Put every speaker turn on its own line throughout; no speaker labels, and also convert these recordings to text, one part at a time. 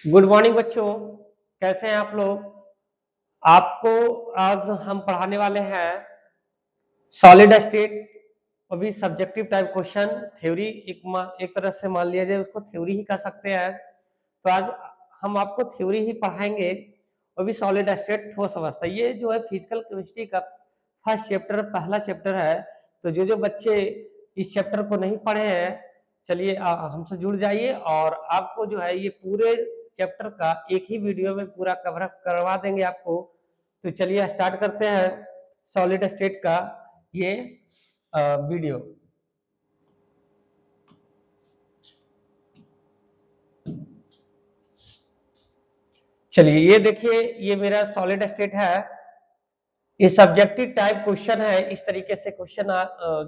Good morning बच्चों। कैसे हैं आप लोग? आपको आज हम पढ़ाने वाले हैं सॉलिड स्टेट, अभी सब्जेक्टिव टाइप क्वेश्चन। थ्योरी एक तरह से मान लिया जाए, उसको थ्योरी ही कह सकते हैं। तो आज हम आपको थ्योरी ही पढ़ाएंगे, अभी सॉलिड स्टेट ठोस अवस्था। ये जो है फिजिकल केमिस्ट्री का फर्स्ट चैप्टर, पहला चैप्टर है। तो जो बच्चे इस चैप्टर को नहीं पढ़े हैं, चलिए हमसे जुड़ जाइए और आपको जो है ये पूरे चैप्टर का एक ही वीडियो में पूरा कवर करवा देंगे आपको। तो चलिए स्टार्ट करते हैं सॉलिड स्टेट का ये वीडियो। चलिए ये देखिए, ये मेरा सॉलिड स्टेट है। ये सब्जेक्टिव टाइप क्वेश्चन है। इस तरीके से क्वेश्चन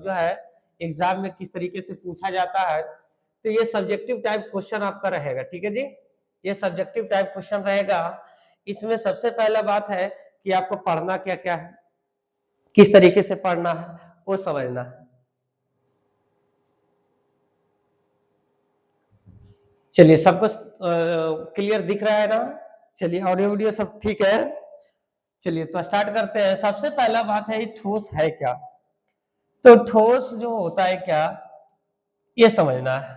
जो है एग्जाम में किस तरीके से पूछा जाता है। तो ये सब्जेक्टिव टाइप क्वेश्चन आपका रहेगा, ठीक है जी। ये सब्जेक्टिव टाइप क्वेश्चन रहेगा। इसमें सबसे पहला बात है कि आपको पढ़ना क्या क्या है, किस तरीके से पढ़ना है वो समझना है। चलिए सबको क्लियर दिख रहा है ना? चलिए ऑडियो वीडियो सब ठीक है। चलिए तो स्टार्ट करते हैं। सबसे पहला बात है ठोस है क्या। तो ठोस जो होता है क्या, ये समझना है।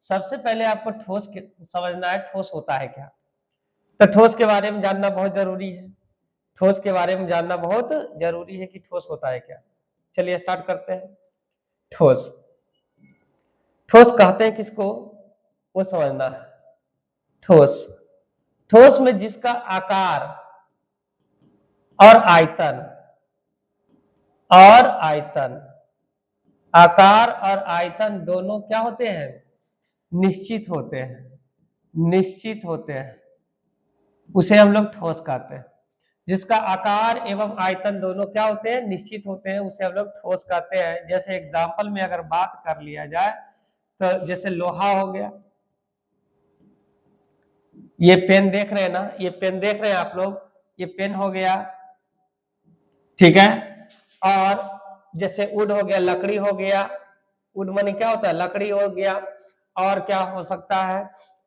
सबसे पहले आपको ठोस समझना है, ठोस होता है क्या। तो ठोस के बारे में जानना बहुत जरूरी है। ठोस के बारे में जानना बहुत जरूरी है कि ठोस होता है क्या। चलिए स्टार्ट करते हैं। ठोस, ठोस कहते हैं किसको, वो समझना है। ठोस, ठोस में जिसका आकार और आयतन आयतन, आकार और आयतन दोनों क्या होते हैं, निश्चित होते हैं। निश्चित होते हैं, उसे हम लोग ठोस कहते हैं। जिसका आकार एवं आयतन दोनों क्या होते हैं, निश्चित होते हैं, उसे हम लोग ठोस कहते हैं। जैसे एग्जाम्पल में अगर बात कर लिया जाए तो जैसे लोहा हो गया, ये पेन देख रहे हैं ना, ये पेन देख रहे हैं आप लोग, ये पेन हो गया, ठीक है। और जैसे वुड हो गया, लकड़ी हो गया। वुड माने क्या होता है, लकड़ी हो गया। और क्या हो सकता है,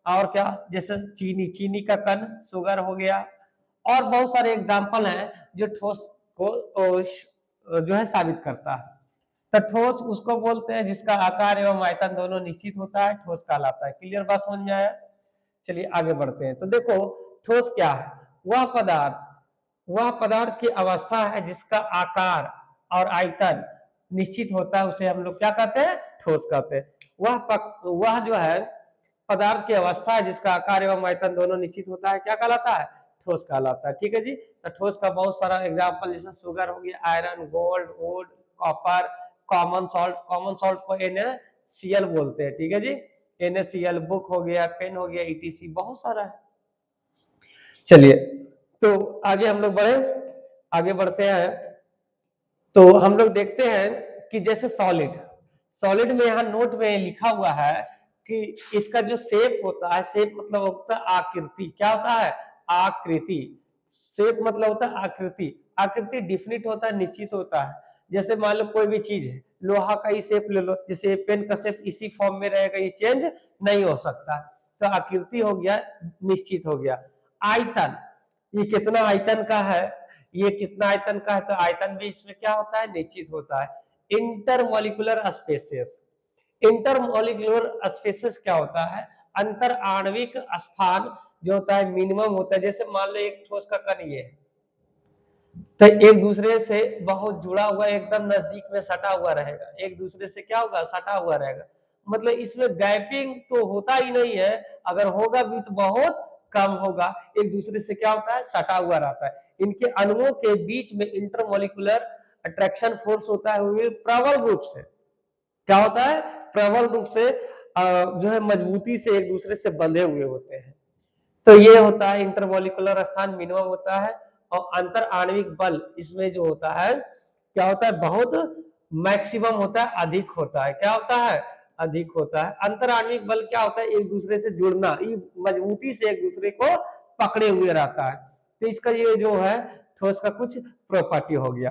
और क्या, जैसे चीनी, चीनी का कण, शुगर हो गया। और बहुत सारे एग्जाम्पल हैं जो ठोस को जो है साबित करता है। तो ठोस उसको बोलते हैं जिसका आकार एवं आयतन दोनों निश्चित होता है, ठोस कहलाता है। क्लियर बात समझ में आया? चलिए आगे बढ़ते हैं। तो देखो ठोस क्या है, वह पदार्थ की अवस्था है जिसका आकार और आयतन निश्चित होता है, उसे हम लोग क्या कहते हैं, ठोस कहते हैं। वह जो है पदार्थ की अवस्था है जिसका आकार एवं आयतन दोनों निश्चित होता है, क्या कहलाता है, ठोस कहलाता है। ठीक है जी। तो ठोस का बहुत सारा एग्जाम्पल, जैसे शुगर हो गया, iron, gold, would, copper, common salt को NaCl बोलते हैं, ठीक है जी। NaCl, बुक हो गया, पेन हो गया, ETC, बहुत सारा है। चलिए तो आगे हम लोग आगे बढ़ते हैं। तो हम लोग देखते हैं कि जैसे सॉलिड, सॉलिड में यहाँ नोट में लिखा हुआ है कि इसका जो शेप होता है, शेप मतलब होता है आकृति। क्या होता है, आकृति। शेप मतलब होता है आकृति। आकृति डिफिनिट होता है, निश्चित होता है। जैसे मान लो कोई भी चीज है, लोहा का ही शेप ले लो, जैसे पेन का शेप इसी फॉर्म में रहेगा, ये चेंज नहीं हो सकता। तो आकृति हो गया, निश्चित हो गया। आयतन, ये कितना आयतन का है, ये कितना आयतन का है, तो आयतन भी इसमें क्या होता है, निश्चित होता है। इंटरमोलिकुलर स्पेसेस, इंटरमोलिकुलर स्पेसेस क्या होता है, अंतर आणविक स्थान जो होता है मिनिमम होता है। जैसे मान लो एक ठोस का कण ये है, तो एक दूसरे से बहुत जुड़ा हुआ, एकदम नजदीक में सटा हुआ रहेगा, एक दूसरे से क्या होगा, सटा हुआ रहेगा। मतलब इसमें गैपिंग तो होता ही नहीं है, अगर होगा भी तो बहुत कम होगा। एक दूसरे से क्या होता है, सटा हुआ रहता है। इनके अणुओं के बीच में इंटरमोलिकुलर अट्रैक्शन फोर्स होता है, वो प्रबल रूप से क्या होता है, प्रबल रूप से जो है मजबूती से एक दूसरे से बंधे हुए होते हैं। तो ये होता है इंटरमोलिकुलर स्थान मिनिमम होता है। और अंतर आणविक बल इसमें जो होता है, क्या होता है, बहुत मैक्सिमम होता है, अधिक होता है। क्या होता है, अधिक होता है। अंतर आणविक बल क्या होता है, एक दूसरे से जुड़ना, मजबूती से एक दूसरे को पकड़े हुए रहता है। तो इसका ये जो है ठोस का कुछ प्रॉपर्टी हो गया।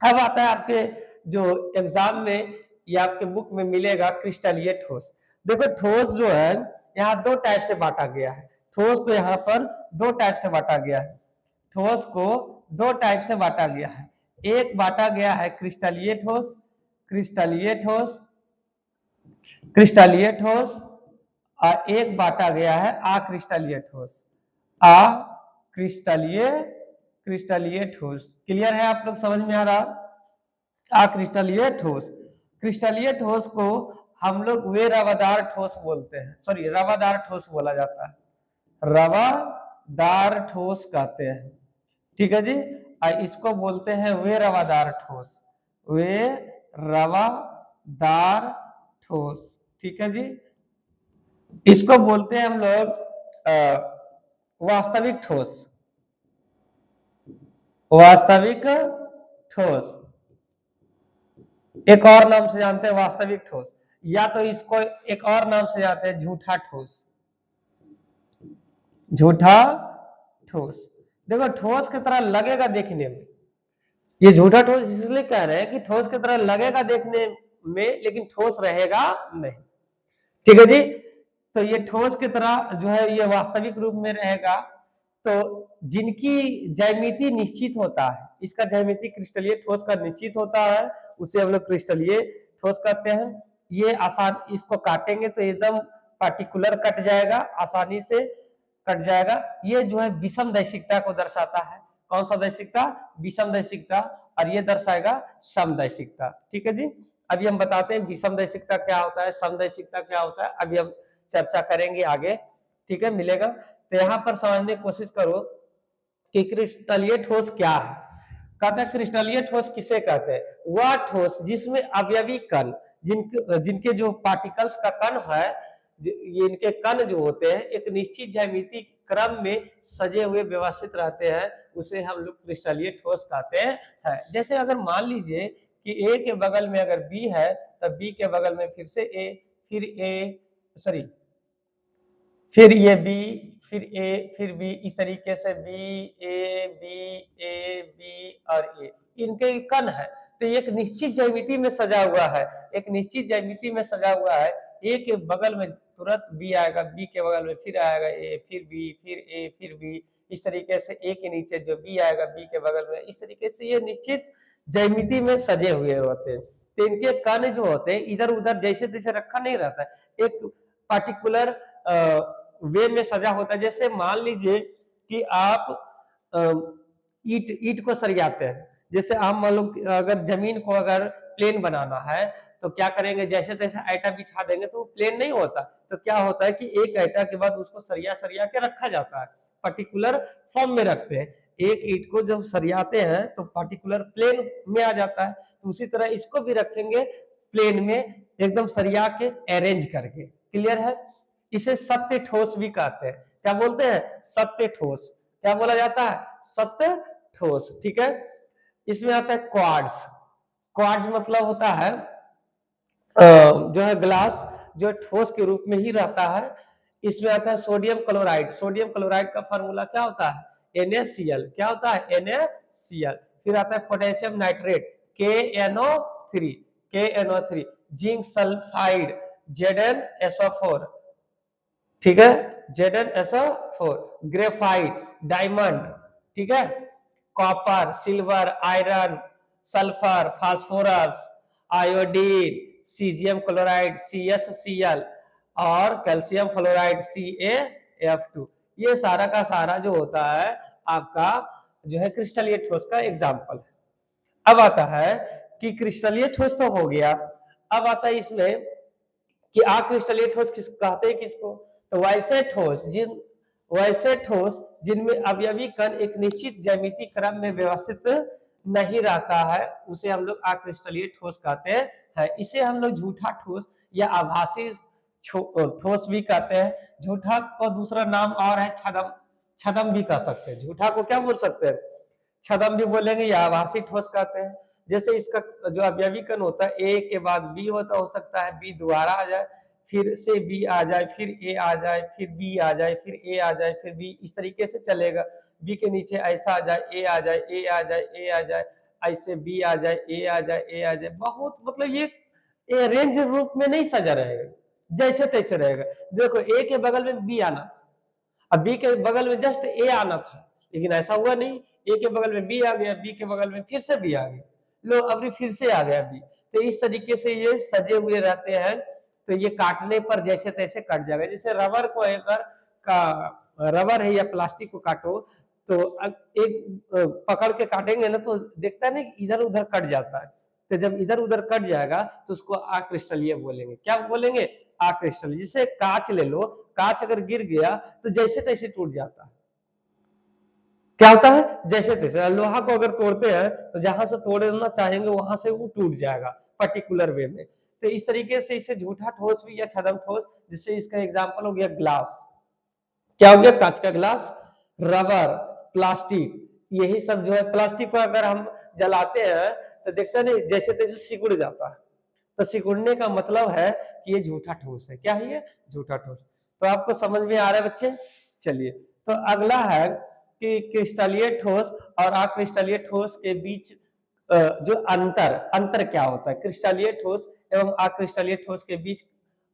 अब आता है आपके जो एग्जाम में या आपके बुक में मिलेगा क्रिस्टलीय ठोस। देखो ठोस जो है यहाँ दो टाइप से बांटा गया है। ठोस को यहाँ पर दो टाइप से बांटा गया है, ठोस को दो टाइप से बांटा गया है। एक बांटा गया है क्रिस्टलीय ठोस, क्रिस्टलीय ठोस, क्रिस्टलीय ठोस, और एक बांटा गया है अक्रिस्टलीय ठोस, अक्रिस्टलीय, क्रिस्टलीय ठोस। क्लियर है, आप लोग समझ में आ रहा। अक्रिस्टलीय ठोस, क्रिस्टलीय ठोस को हम लोग वे रवादार ठोस बोलते हैं, सॉरी रवादार ठोस बोला जाता है, रवादार ठोस कहते हैं, ठीक है जी। इसको बोलते हैं वे रवादार ठोस, वे रवादार ठोस, ठीक है जी। इसको बोलते हैं हम लोग वास्तविक ठोस, वास्तविक ठोस, एक और नाम से जानते हैं वास्तविक ठोस, या तो इसको एक और नाम से जानते हैं झूठा ठोस, झूठा ठोस। देखो ठोस की तरह लगेगा देखने में, ये झूठा ठोस इसलिए कह रहे हैं कि ठोस की तरह लगेगा देखने में लेकिन ठोस रहेगा नहीं, ठीक है जी। तो ये ठोस की तरह जो है ये वास्तविक रूप में रहेगा, तो जिनकी ज्यामिति निश्चित होता है, इसका ज्यामिति क्रिस्टलीय ठोस का निश्चित होता है, उसे हम लोग क्रिस्टलीय ठोस कहते हैं। ये आसान, इसको काटेंगे तो एकदम पार्टिकुलर कट जाएगा, आसानी से कट जाएगा। ये जो है विषम दैशिकता को दर्शाता है, कौन सा दैशिकता, विषम दैशिकता, और ये दर्शाएगा समदैशिकता, ठीक है जी। अभी हम बताते हैं विषम दैशिकता क्या होता है, समदैशिकता क्या होता है, अभी हम चर्चा करेंगे आगे, ठीक है, मिलेगा। तो यहाँ पर समझने की कोशिश करो कि क्रिस्टलीय ठोस क्या है। कहते हैं क्रिस्टलीय ठोस किसे कहते हैं, वह ठोस जिसमें अवयवी कण, जिनके जो पार्टिकल्स का कण है, ये इनके कण जो होते हैं एक निश्चित ज्यामिति क्रम में सजे हुए व्यवस्थित रहते हैं, उसे हम लोग क्रिस्टलीय ठोस कहते हैं। जैसे अगर मान लीजिए कि ए के बगल में अगर बी है, तब बी के बगल में फिर से ए, फिर ए, सॉरी फिर ये बी, फिर ए, फिर बी, इस तरीके से बी ए बी और ए, इनके कण है। तो एक निश्चित ज्यामिति में सजा हुआ है, एक निश्चित ज्यामिति में सजा हुआ है। ए के बगल में तुरंत बी आएगा, बी के बगल में फिर आएगा ए, फिर बी, फिर ए, फिर बी, इस तरीके से ए के नीचे जो बी आएगा बी के बगल में, इस तरीके से ये निश्चित ज्यामिति में सजे हुए होते हैं। तो इनके कण जो होते हैं इधर उधर जैसे तैसे रखा नहीं रहता है, एक पार्टिकुलर वे में सजा होता है। जैसे मान लीजिए कि आप ईट को सरियाते हैं, जैसे आप मान लो अगर जमीन को अगर प्लेन बनाना है तो क्या करेंगे, जैसे तैसे आइटा बिछा देंगे तो प्लेन नहीं होता। तो क्या होता है कि एक आइटा के बाद उसको सरिया सरिया के रखा जाता है, पर्टिकुलर फॉर्म में रखते हैं। एक ईट को जब सरियाते हैं तो पर्टिकुलर प्लेन में आ जाता है, तो उसी तरह इसको भी रखेंगे प्लेन में एकदम सरिया के अरेंज करके। क्लियर है, इसे सत्य ठोस भी कहते हैं। क्या बोलते हैं, सत्य ठोस। क्या बोला जाता है, सत्य ठोस, ठीक है। इसमें आता है क्वार्ट्ज। क्वार्ट्ज मतलब होता है जो है ग्लास, जो ठोस के रूप में ही रहता है। इसमें आता है सोडियम क्लोराइड। सोडियम क्लोराइड का फार्मूला क्या होता है, NaCl। क्या होता है, NaCl। फिर आता है potassium nitrate, KNO3, KNO3। Zinc sulphide, ZnSO4, ठीक है, ZnSO4। ग्रेफाइट, डायमंड, ठीक है। Copper, silver, iron, sulphur, phosphorus, iodine, caesium chloride, CsCl, और कैल्शियम फ्लोराइड, CaF2। ये सारा का सारा जो होता है आपका जो है क्रिस्टलीय ठोस का एग्जाम्पल है। अब आता है कि क्रिस्टलीय ठोस तो हो गया, अब आता है इसमें कि अक्रिस्टलीय ठोस किस कहते हैं, किसको, तो वैसे ठोस जिनमें अवयवी कण एक निश्चित ज्यामिति क्रम में व्यवस्थित नहीं रहता है, उसे हम लोग अक्रिस्टलीय ठोस कहते हैं। इसे हम लोग झूठा ठोस या आभासी ठोस भी कहते हैं। झूठा को दूसरा नाम और है छदम, छदम भी कह सकते हैं। झूठा को क्या बोल सकते हैं, छदम भी बोलेंगे या आभासी ठोस कहते हैं। जैसे इसका जो अवयवी कण होता है, ए के बाद बी होता, हो सकता है बी दोबारा आ जाए, फिर से बी आ जाए, फिर ए आ जाए, फिर बी आ जाए, फिर ए आ जाए, फिर बी, इस तरीके से चलेगा। बी के नीचे ऐसा आ जाए, ए आ जाए, ए आ जाए, ए आ जाए, ऐसे बी आ जाए, ए आ जाए, ए आ जाए। बहुत मतलब ये रेंज रूप में नहीं सजा रहेगा, जैसे तैसे रहेगा। देखो ए के बगल में बी आना, अब बी के बगल में जस्ट ए आना था, लेकिन ऐसा हुआ नहीं, ए के बगल में बी आ गया, बी के बगल में फिर से बी आ गया, लो अब फिर से आ गया बी। तो इस तरीके से ये सजे हुए रहते हैं, तो ये काटने पर जैसे तैसे कट जाएगा। जैसे रबर को अगर का रबर है या प्लास्टिक को काटो तो एक पकड़ के काटेंगे ना तो देखता है ना कि इधर उधर कट जाता है, तो जब इधर उधर कट जाएगा तो उसको अक्रिस्टलीय बोलेंगे। क्या बोलेंगे? अक्रिस्टलीय। जैसे कांच ले लो, कांच अगर गिर गया तो जैसे तैसे टूट जाता है। क्या होता है? जैसे तैसे। लोहा को अगर तोड़ते हैं तो जहां से तोड़ना चाहेंगे वहां से वो टूट जाएगा पर्टिकुलर वे में। तो इस तरीके से इसे झूठा ठोस भी या छद्म ठोस, जिससे इसका एग्जाम्पल हो गया ग्लास। क्या हो गया? कांच का ग्लास, रबर, प्लास्टिक, यही सब जो है। प्लास्टिक को अगर हम जलाते हैं तो देखते हैं ना जैसे तैसे सिकुड़ जाता है, तो सिकुड़ने का मतलब है कि ये झूठा ठोस है। क्या है ये? झूठा ठोस। तो आपको समझ में आ रहा है बच्चे? चलिए, तो अगला है कि क्रिस्टलीय ठोस और अक्रिस्टलीय ठोस के बीच जो अंतर क्या होता है? क्रिस्टलीय ठोस एवं अक्रिस्टलीय ठोस के बीच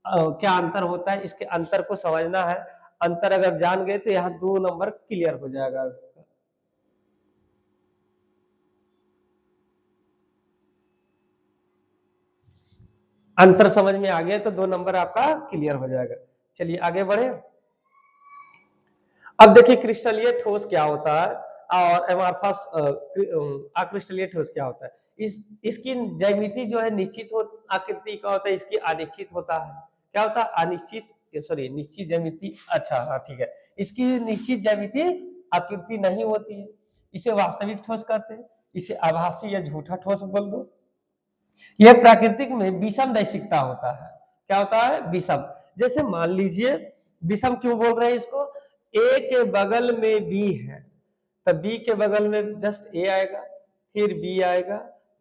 क्या अंतर होता है? इसके अंतर को समझना है। अंतर अगर जान गए तो यहाँ 2 नंबर क्लियर हो जाएगा। अंतर समझ में आ गया तो 2 नंबर आपका क्लियर हो जाएगा। चलिए आगे बढ़े। अब देखिए क्रिस्टलीय ठोस क्या होता है और एमॉर्फस अक्रिस्टलीय ठोस क्या होता है। इसकी ज्यामिति जो है निश्चित हो आकृति का होता है, इसकी अनिश्चित होता है। क्या होता है? अनिश्चित, सॉरी निश्चित ज्यामिति। अच्छा हाँ ठीक है, इसकी निश्चित ज्यामिति आकृति नहीं होती है, इसे वास्तविक ठोस कहते हैं। इसे आभासी या झूठा ठोस बोल दो। यह प्राकृतिक में विषम दैशिकता होता है। क्या होता है? विषम। जैसे मान लीजिए, विषम क्यों बोल रहे हैं इसको? ए के बगल में बी है, तब बी के बगल में जस्ट ए आएगा, फिर बी आएगा,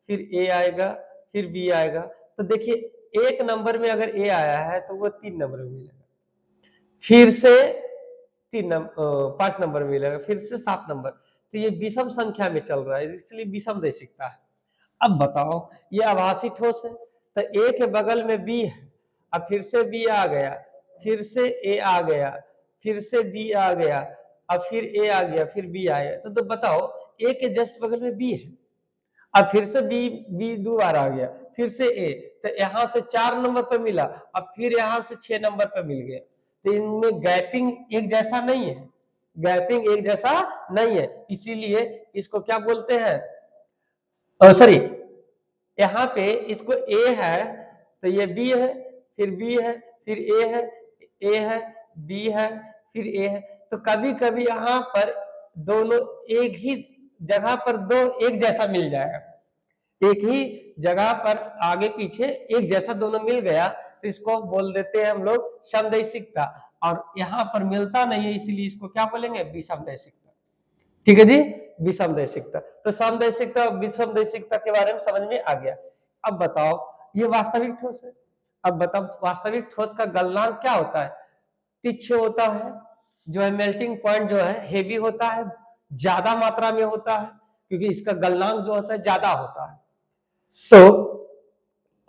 फिर ए आएगा, फिर बी आएगा। तो देखिए 1 नंबर में अगर ए आया है तो वो 3 नंबर में मिलेगा, फिर से 5 नंबर में मिलेगा, फिर से 7 नंबर। तो ये विषम संख्या में चल रहा है, इसलिए विषम दैशिकता है। अब बताओ, ये आभासी ठोस है, तो ए के बगल में बी है, अब फिर से बी आ गया, फिर से ए आ गया, फिर से बी आ गया, अब फिर ए आ गया, फिर बी आया। तो बताओ ए के जस्ट बगल में बी है, अब फिर से बी 2 बार आ गया, फिर से ए, तो यहां से 4 नंबर पर मिला, अब फिर यहां से 6 नंबर पर मिल गया। तो इनमें गैपिंग एक जैसा नहीं है, गैपिंग एक जैसा नहीं है, इसीलिए इसको क्या बोलते हैं? सॉरी, यहाँ पे इसको ए है तो ये बी है, फिर बी है, फिर ए है, ए है, बी है, फिर ए है। तो कभी कभी यहाँ पर दोनों एक ही जगह पर दो एक जैसा मिल जाएगा, एक ही जगह पर आगे पीछे एक जैसा दोनों मिल गया तो इसको बोल देते हैं हम लोग समदैशिकता। और यहाँ पर मिलता नहीं है, इसीलिए इसको क्या बोलेंगे? विषमदैशिकता। ठीक है जी, विषमदैशिकता। तो समदैशिकता और विषमदैशिकता के बारे में समझ में आ गया। अब बताओ, ये वास्तविक ठोस है। अब बताओ वास्तविक ठोस का गलनांक क्या होता है? तिरछे होता है, जो है मेल्टिंग पॉइंट जो है हेवी होता है, ज्यादा मात्रा में होता है, क्योंकि इसका गलनांक जो होता है ज्यादा होता है। तो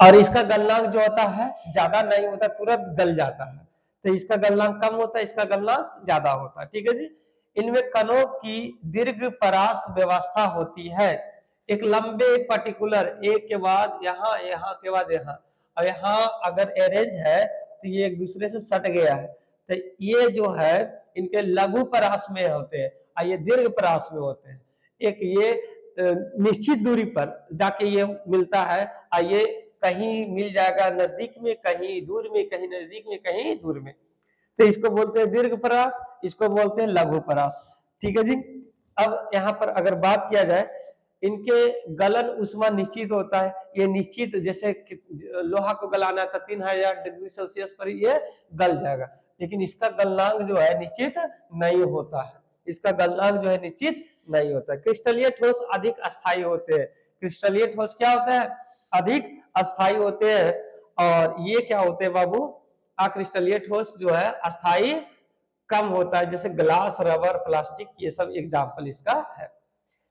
और इसका गलनांक जो होता है ज्यादा नहीं होता, तुरंत गल जाता है। तो इसका गलनांक कम होता है, इसका गलनांक ज्यादा होता है। ठीक है जी। इनमें कणों की दीर्घ परास व्यवस्था होती है, एक लंबे पर्टिकुलर एक के बाद यहाँ, यहाँ के बाद यहाँ, और यहाँ अगर अरेंज है तो ये एक दूसरे से सट गया है, तो ये जो है इनके लघु परास में होते हैं और ये दीर्घ परास में होते हैं। एक ये निश्चित दूरी पर जाके ये मिलता है और ये कहीं मिल जाएगा नजदीक में, कहीं दूर में, कहीं नजदीक में, कहीं दूर में। तो इसको बोलते हैं दीर्घ परास, इसको बोलते हैं लघु परास। ठीक है जी। अब यहाँ पर अगर बात किया जाए, इनके गलन उष्मा निश्चित होता है। ये निश्चित, जैसे लोहा को गलाना था 3000 डिग्री सेल्सियस पर ये गल जाएगा, लेकिन इसका गलनांक जो है निश्चित नहीं होता है, इसका गलनांक जो है निश्चित नहीं होता है। क्रिस्टलीय ठोस अधिक अस्थायी होते हैं। क्रिस्टलीय ठोस क्या होता है? अधिक अस्थायी होते हैं। और ये क्या होते हैं बाबू? अक्रिस्टलीय ठोस जो है अस्थायी कम होता है, जैसे ग्लास, रबर, प्लास्टिक, ये सब एग्जाम्पल इसका है।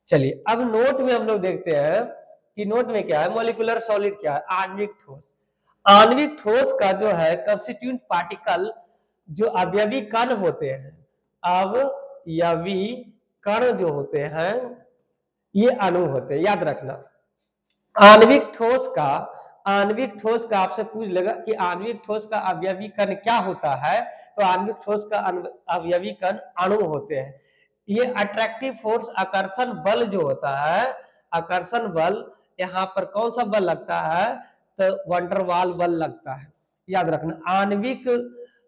चलिए अब नोट में हम लोग देखते हैं कि नोट में क्या है। मॉलिक्यूलर सॉलिड क्या है? आणविक ठोस। आणविक ठोस का जो है कंस्टिट्यूएंट पार्टिकल जो अवयवी कण होते हैं अवयवी कण जो होते हैं ये अणु होते हैं, याद रखना। आणविक ठोस का आपसे पूछ लेगा कि आणविक ठोस का अवयवी कण क्या होता है, तो आणविक ठोस का अवयवी कण अणु होते हैं। ये अट्रैक्टिव फोर्स आकर्षण बल जो होता है, आकर्षण बल, यहाँ पर कौन सा बल लगता है, तो वंडरवाल बल लगता है, याद रखना। आणविक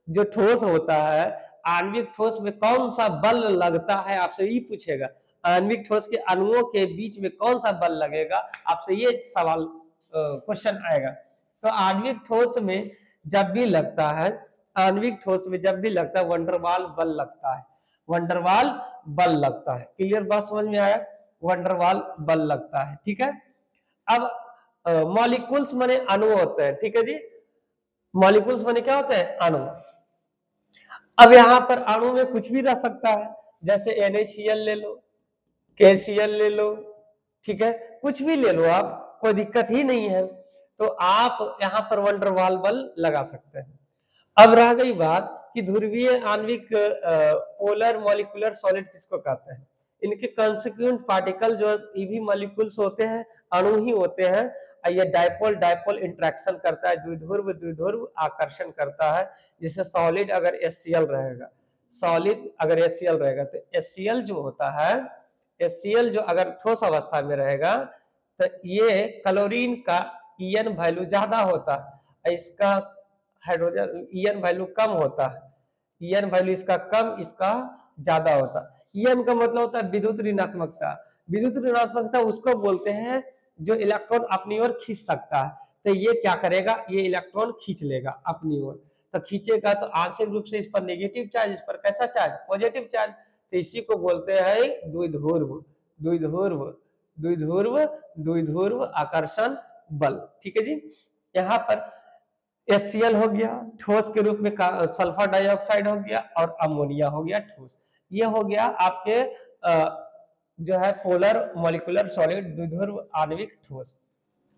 जो ठोस होता है, आणविक ठोस में कौन सा बल लगता है, आपसे ये पूछेगा। आणविक ठोस के अणुओं के बीच में कौन सा बल लगेगा, आपसे ये सवाल क्वेश्चन आएगा। तो आणविक ठोस में जब भी लगता है, आणविक ठोस में जब भी लगता है वंडरवाल बल लगता है, वंडरवाल बल लगता है। क्लियर बात समझ में आया, वंडरवाल बल लगता है, ठीक है। अब मॉलिक्यूल्स माने अणु होते हैं, ठीक है जी। मॉलिक्यूल्स माने क्या होते हैं, अणु। अब यहाँ पर अणु में कुछ भी रह सकता है, जैसे NaCl ले लो, KCl ले लो, ठीक है, कुछ भी ले लो आप, कोई दिक्कत ही नहीं है। तो आप यहाँ पर वंडरवाल बल लगा सकते हैं। अब रह गई बात कि ध्रुवीय आणविक पोलर मॉलिक्यूलर सॉलिड किसको कहते हैं। इनके कंस्टिट्यूएंट पार्टिकल जो ईवी मॉलिक्यूल्स होते हैं, अणु ही होते हैं। ये डायपोल डायपोल इंटरेक्शन करता है, द्विध्रुव द्विध्रुव आकर्षण करता है। जैसे सॉलिड अगर HCl रहेगा, सॉलिड अगर HCl रहेगा, तो HCl जो होता है, HCl जो अगर ठोस अवस्था में रहेगा, तो ये क्लोरीन का EN वैल्यू ज्यादा होता है, इसका हाइड्रोजन EN वैल्यू कम होता है। EN वैल्यू इसका कम, इसका ज्यादा होता है। EN का मतलब होता है विद्युत ऋणात्मकता। विद्युत ऋणात्मकता उसको बोलते हैं जो इलेक्ट्रॉन अपनी ओर खींच सकता है। तो ये क्या करेगा, ये इलेक्ट्रॉन खींच लेगा अपनी ओर। तो खींचेगा तो आंशिक रूप से इस पर नेगेटिव चार्ज, इस पर कैसा चार्ज, पॉजिटिव चार्ज। तो इसी को बोलते हैं द्विध्रुव, द्विध्रुव, द्विध्रुव, द्विध्रुव आकर्षण बल, ठीक है जी। यहाँ पर HCl हो गया ठोस के रूप में, सल्फर डाइऑक्साइड हो गया, और अमोनिया हो गया ठोस। ये हो गया आपके जो है पोलर मॉलिक्यूलर सॉलिड द्विध्रुव आणविक ठोस।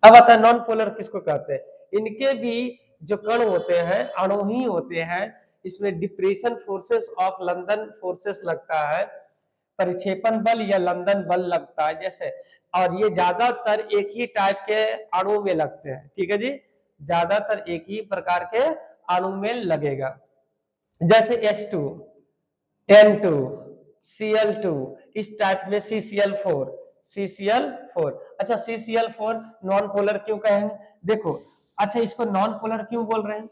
अब आता है नॉन पोलर किसको कहते हैं। इनके भी जो कण होते हैं अणु ही होते हैं। इसमें depression forces of London forces लगता है, परिक्षेपण बल या लंदन बल लगता है जैसे। और ये ज्यादातर एक ही टाइप के अणु में लगते हैं, ठीक है जी, ज्यादातर एक ही प्रकार के अणु में लगेगा। जैसे H2, N2, Cl2, इस टाइप में CCl4, CCl4। अच्छा, CCl4 नॉन पोलर क्यों कहें, देखो। अच्छा, इसको नॉन पोलर क्यों बोल रहे हैं,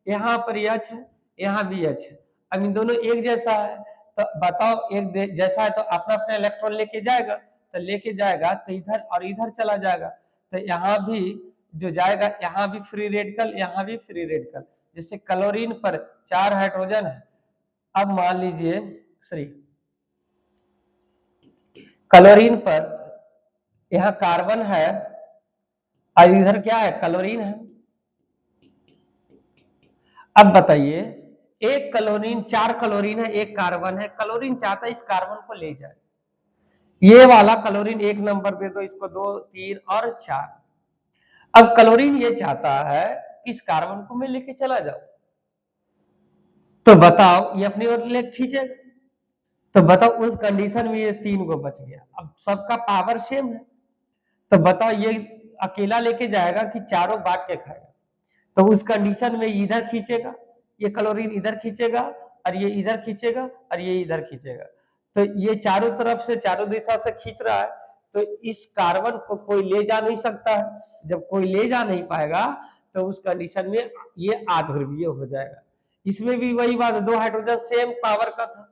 यहाँ पर H है, यहाँ भी H है। अब इन दोनों एक जैसा है, तो बताओ एक जैसा है तो अपना अपना इलेक्ट्रॉन लेके जाएगा, तो लेके जाएगा तो इधर और इधर चला जाएगा। तो यहाँ भी जो जाएगा, यहाँ भी फ्री रेडिकल, यहाँ भी फ्री रेडिकल। जैसे क्लोरीन पर 4 हाइड्रोजन है। अब मान लीजिए क्लोरीन पर यहाँ कार्बन है और इधर क्या है, क्लोरीन है। अब बताइए, एक क्लोरीन, 4 क्लोरीन है, एक कार्बन है। क्लोरीन चाहता है इस कार्बन को ले जाए, ये वाला क्लोरीन 1 नंबर दे दो इसको, 2, 3 और 4। अब क्लोरीन ये चाहता है कि इस कार्बन को मैं लेके चला जाऊं, तो बताओ ये अपनी ओर ले खींचेगा। तो बताओ उस कंडीशन में ये 3 को बच गया। अब सबका पावर सेम है, तो बताओ ये अकेला लेके जाएगा कि चारों बांट के खाएगा। तो उस कंडीशन में इधर खींचेगा, ये क्लोरीन इधर खींचेगा, और ये इधर खींचेगा, और ये इधर खींचेगा। तो ये चारों तरफ से, चारों दिशा से खींच रहा है, तो इस कार्बन को कोई ले जा नहीं सकता है। जब कोई ले जा नहीं पाएगा तो उस कंडीशन में ये अध्रुवीय हो जाएगा। इसमें भी वही बात है, 2 हाइड्रोजन सेम पावर का था,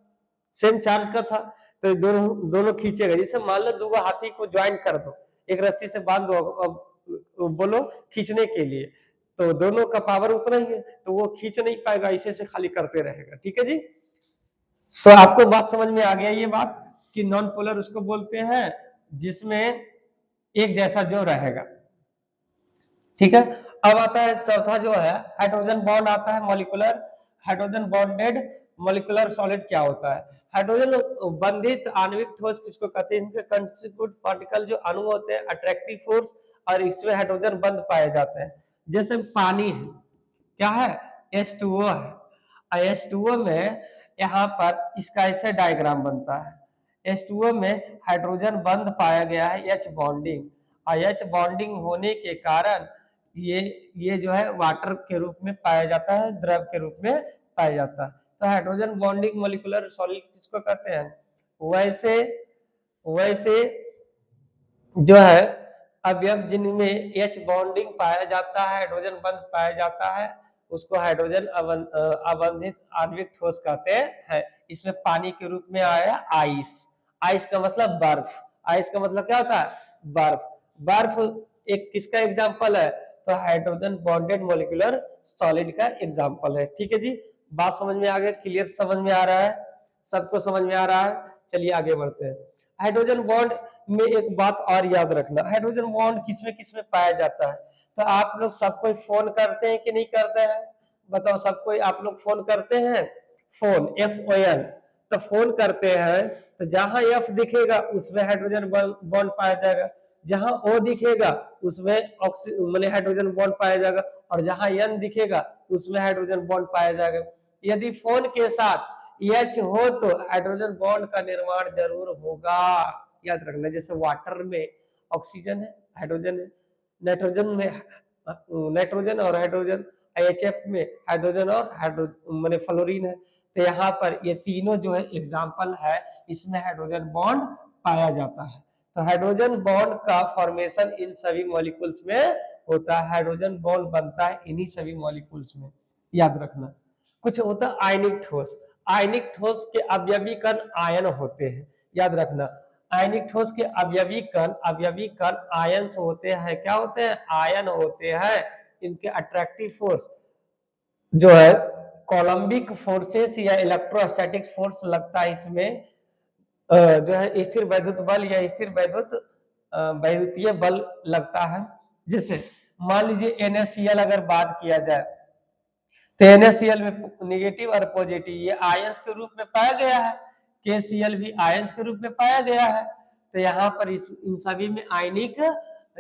सेम चार्ज का था, तो दोनों खींचेगा। जैसे मान लो 2 हाथी को ज्वाइन कर दो, एक रस्सी से बांध दो, अब बोलो खींचने के लिए, तो दोनों का पावर उतना ही है, तो वो खींच नहीं पाएगा, इसे से खाली करते रहेगा, ठीक है जी। तो आपको बात समझ में आ गया ये बात कि नॉन पोलर उसको बोलते हैं जिसमें एक जैसा जो रहेगा, ठीक है। अब आता है चौथा जो है हाइड्रोजन बॉन्ड आता है molecular, hydrogen bonded molecular solid क्या होता है। हाइड्रोजन बंधित आणविक ठोस किसको कहते हैं, इनके कंस्टिट्यूट पार्टिकल जो अणु होते हैं अट्रैक्टिव फोर्स, और इसमें हाइड्रोजन बंध पाए जाते हैं। जैसे पानी है, क्या है, H2O है, H2O में यहाँ पर इसका ऐसे डायग्राम बनता है। H2O में हाइड्रोजन बंध पाया गया है H बॉन्डिंग, और H बॉन्डिंग होने के कारण ये जो है वाटर के रूप में पाया जाता है, द्रव के रूप में पाया जाता है। तो हाइड्रोजन बॉन्डिंग मॉलिक्यूलर सॉलिड किसको कहते हैं? वैसे जो है अवयव जिनमें H बॉन्डिंग पाया जाता है, हाइड्रोजन बंध पाया जाता है, उसको हाइड्रोजन अबंधित आणविक ठोस कहते हैं। इसमें पानी के रूप में आया आइस। आइस का मतलब बर्फ। आइस का मतलब क्या होता है? बर्फ। बर्फ एक किसका एग्जाम्पल है? तो हाइड्रोजन बॉन्डेड मॉलिक्यूलर सॉलिड का एग्जाम्पल है। ठीक है जी, बात समझ में आ गया? क्लियर समझ में आ रहा है? सबको समझ में आ रहा है? चलिए आगे बढ़ते हैं। हाइड्रोजन बॉन्ड में एक बात और याद रखना, हाइड्रोजन बॉन्ड किसमें किसमें पाया जाता है? तो आप लोग सब कोई फोन करते हैं कि नहीं करते हैं? बताओ, सब कोई आप लोग फोन करते हैं? फोन FON, तो फोन करते हैं तो जहां F दिखेगा उसमें हाइड्रोजन बॉन्ड पाया जाएगा, जहां O दिखेगा उसमें माने हाइड्रोजन बॉन्ड पाया जाएगा, और जहां N दिखेगा उसमें हाइड्रोजन बॉन्ड पाया जाएगा। यदि फोन के साथ H हो तो हाइड्रोजन बॉन्ड का निर्माण जरूर होगा, याद रखना। जैसे वाटर में ऑक्सीजन है, हाइड्रोजन है, नाइट्रोजन में नाइट्रोजन और हाइड्रोजन, HF में हाइड्रोजन और माने फ्लोरीन है। तो यहाँ पर ये तीनों जो है एग्जाम्पल है, इसमें हाइड्रोजन बॉन्ड पाया जाता है। तो हाइड्रोजन बॉन्ड का फॉर्मेशन इन सभी मॉलिक्यूल्स में होता है, हाइड्रोजन बॉन्ड बनता है इन्हीं सभी मॉलिक्यूल्स में, याद रखना। कुछ होता है आयनिक ठोस। आयनिक ठोस के अवयवी कण आयन होते हैं, याद रखना। आयनिक ठोस के अवयवी कण आयन्स होते हैं। क्या होते हैं? आयन होते हैं। इनके अट्रैक्टिव फोर्स जो है कोलम्बिक फोर्सेस या इलेक्ट्रोस्टैटिक फोर्स लगता है इसमें, जो है स्थिर वैद्युत बल या स्थिर वैद्युतीय बल लगता है। जैसे मान लीजिए NaCl अगर बात किया जाए तो NaCl में निगेटिव और पॉजिटिव ये आयंस के रूप में पाया गया है, KCl भी आयंस के रूप में पाया गया है। तो यहाँ पर इन सभी में आयनिक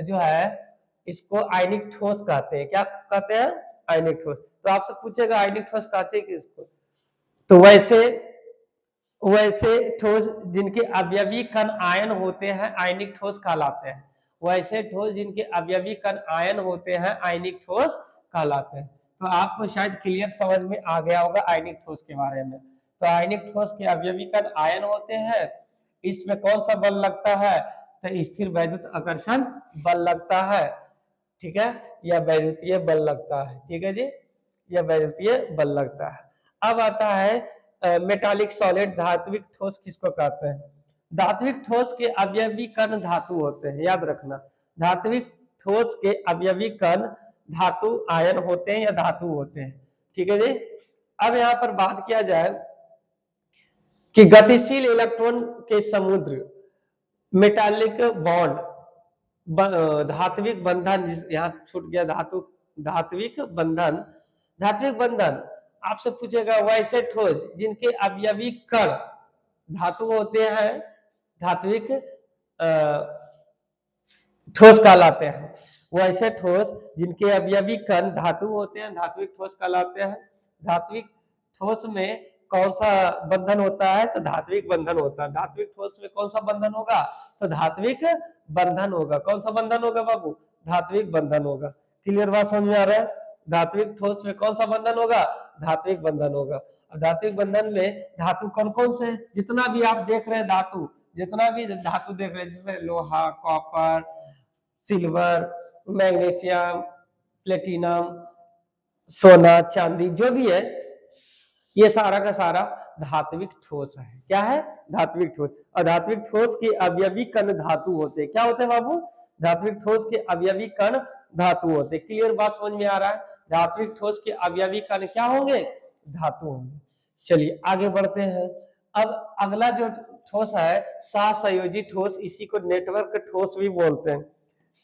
जो है इसको आयनिक ठोस कहते हैं। क्या कहते हैं? आयनिक ठोस। तो आपसे पूछेगा आयनिक ठोस कहते हैं किसको? तो वैसे ठोस जिनके अवयवी कण आयन होते हैं आयनिक ठोस कहलाते हैं। वैसे ठोस जिनके अवयवी कण आयन होते हैं आयनिक ठोस कहलाते हैं। तो आपको शायद क्लियर समझ में आ गया होगा आयनिक ठोस के बारे में। तो आयनिक ठोस के अवयवी कण आयन होते हैं, इसमें कौन सा बल लगता है? तो स्थिर वैद्युत आकर्षण बल लगता है, ठीक है, या वैद्युतीय बल लगता है। ठीक है जी, या वैद्युतीय बल लगता है। अब आता है मेटालिक सॉलिड, धात्विक ठोस किसको कहते हैं? धात्विक ठोस के अवयवी कण धातु होते हैं, याद रखना। धात्विक ठोस के अवयवी कण धातु आयन होते हैं या धातु होते हैं। ठीक है जी। अब यहाँ पर बात किया जाए कि गतिशील इलेक्ट्रॉन के समुद्र, मेटालिक बॉन्ड, धात्विक बंधन, यहाँ छूट गया धात्विक बंधन आपसे पूछेगा वैसे ठोस जिनके अवयवी कण धातु होते हैं, धात्विक ठोस कहलाते हैं। वैसे ठोस जिनके अवयवी कण धातु होते हैं धात्विक ठोस कहलाते हैं। धात्विक ठोस में कौन सा बंधन होता है? तो धात्विक बंधन होता है। धात्विक ठोस में कौन सा बंधन होगा? तो धात्विक बंधन होगा। कौन सा बंधन होगा बाबू? धात्विक बंधन होगा। क्लियर बात समझ में आ रहा है? धात्विक ठोस में कौन सा बंधन होगा? धात्विक बंधन होगा। धात्विक बंधन में धातु कौन कौन से? जितना भी आप देख रहे हैं धातु, जितना भी धातु देख रहे हैं, जैसे लोहा, कॉपर, सिल्वर, मैग्नीशियम, प्लेटिनम, सोना, चांदी, जो भी है ये सारा का सारा धात्विक ठोस है। क्या है? धात्विक ठोस। और धात्विक ठोस के अवयवी कण धातु होते हैं। क्या होते हैं बाबू? धात्विक ठोस के अवयवी कण धातु होते हैं। क्लियर बात समझ में आ रहा है? धात्विक ठोस के अवयवी कण क्या होंगे? धातु होंगे। चलिए आगे बढ़ते हैं। अब अगला जो ठोस है सहसंयोजी ठोस, इसी को नेटवर्क ठोस भी बोलते हैं।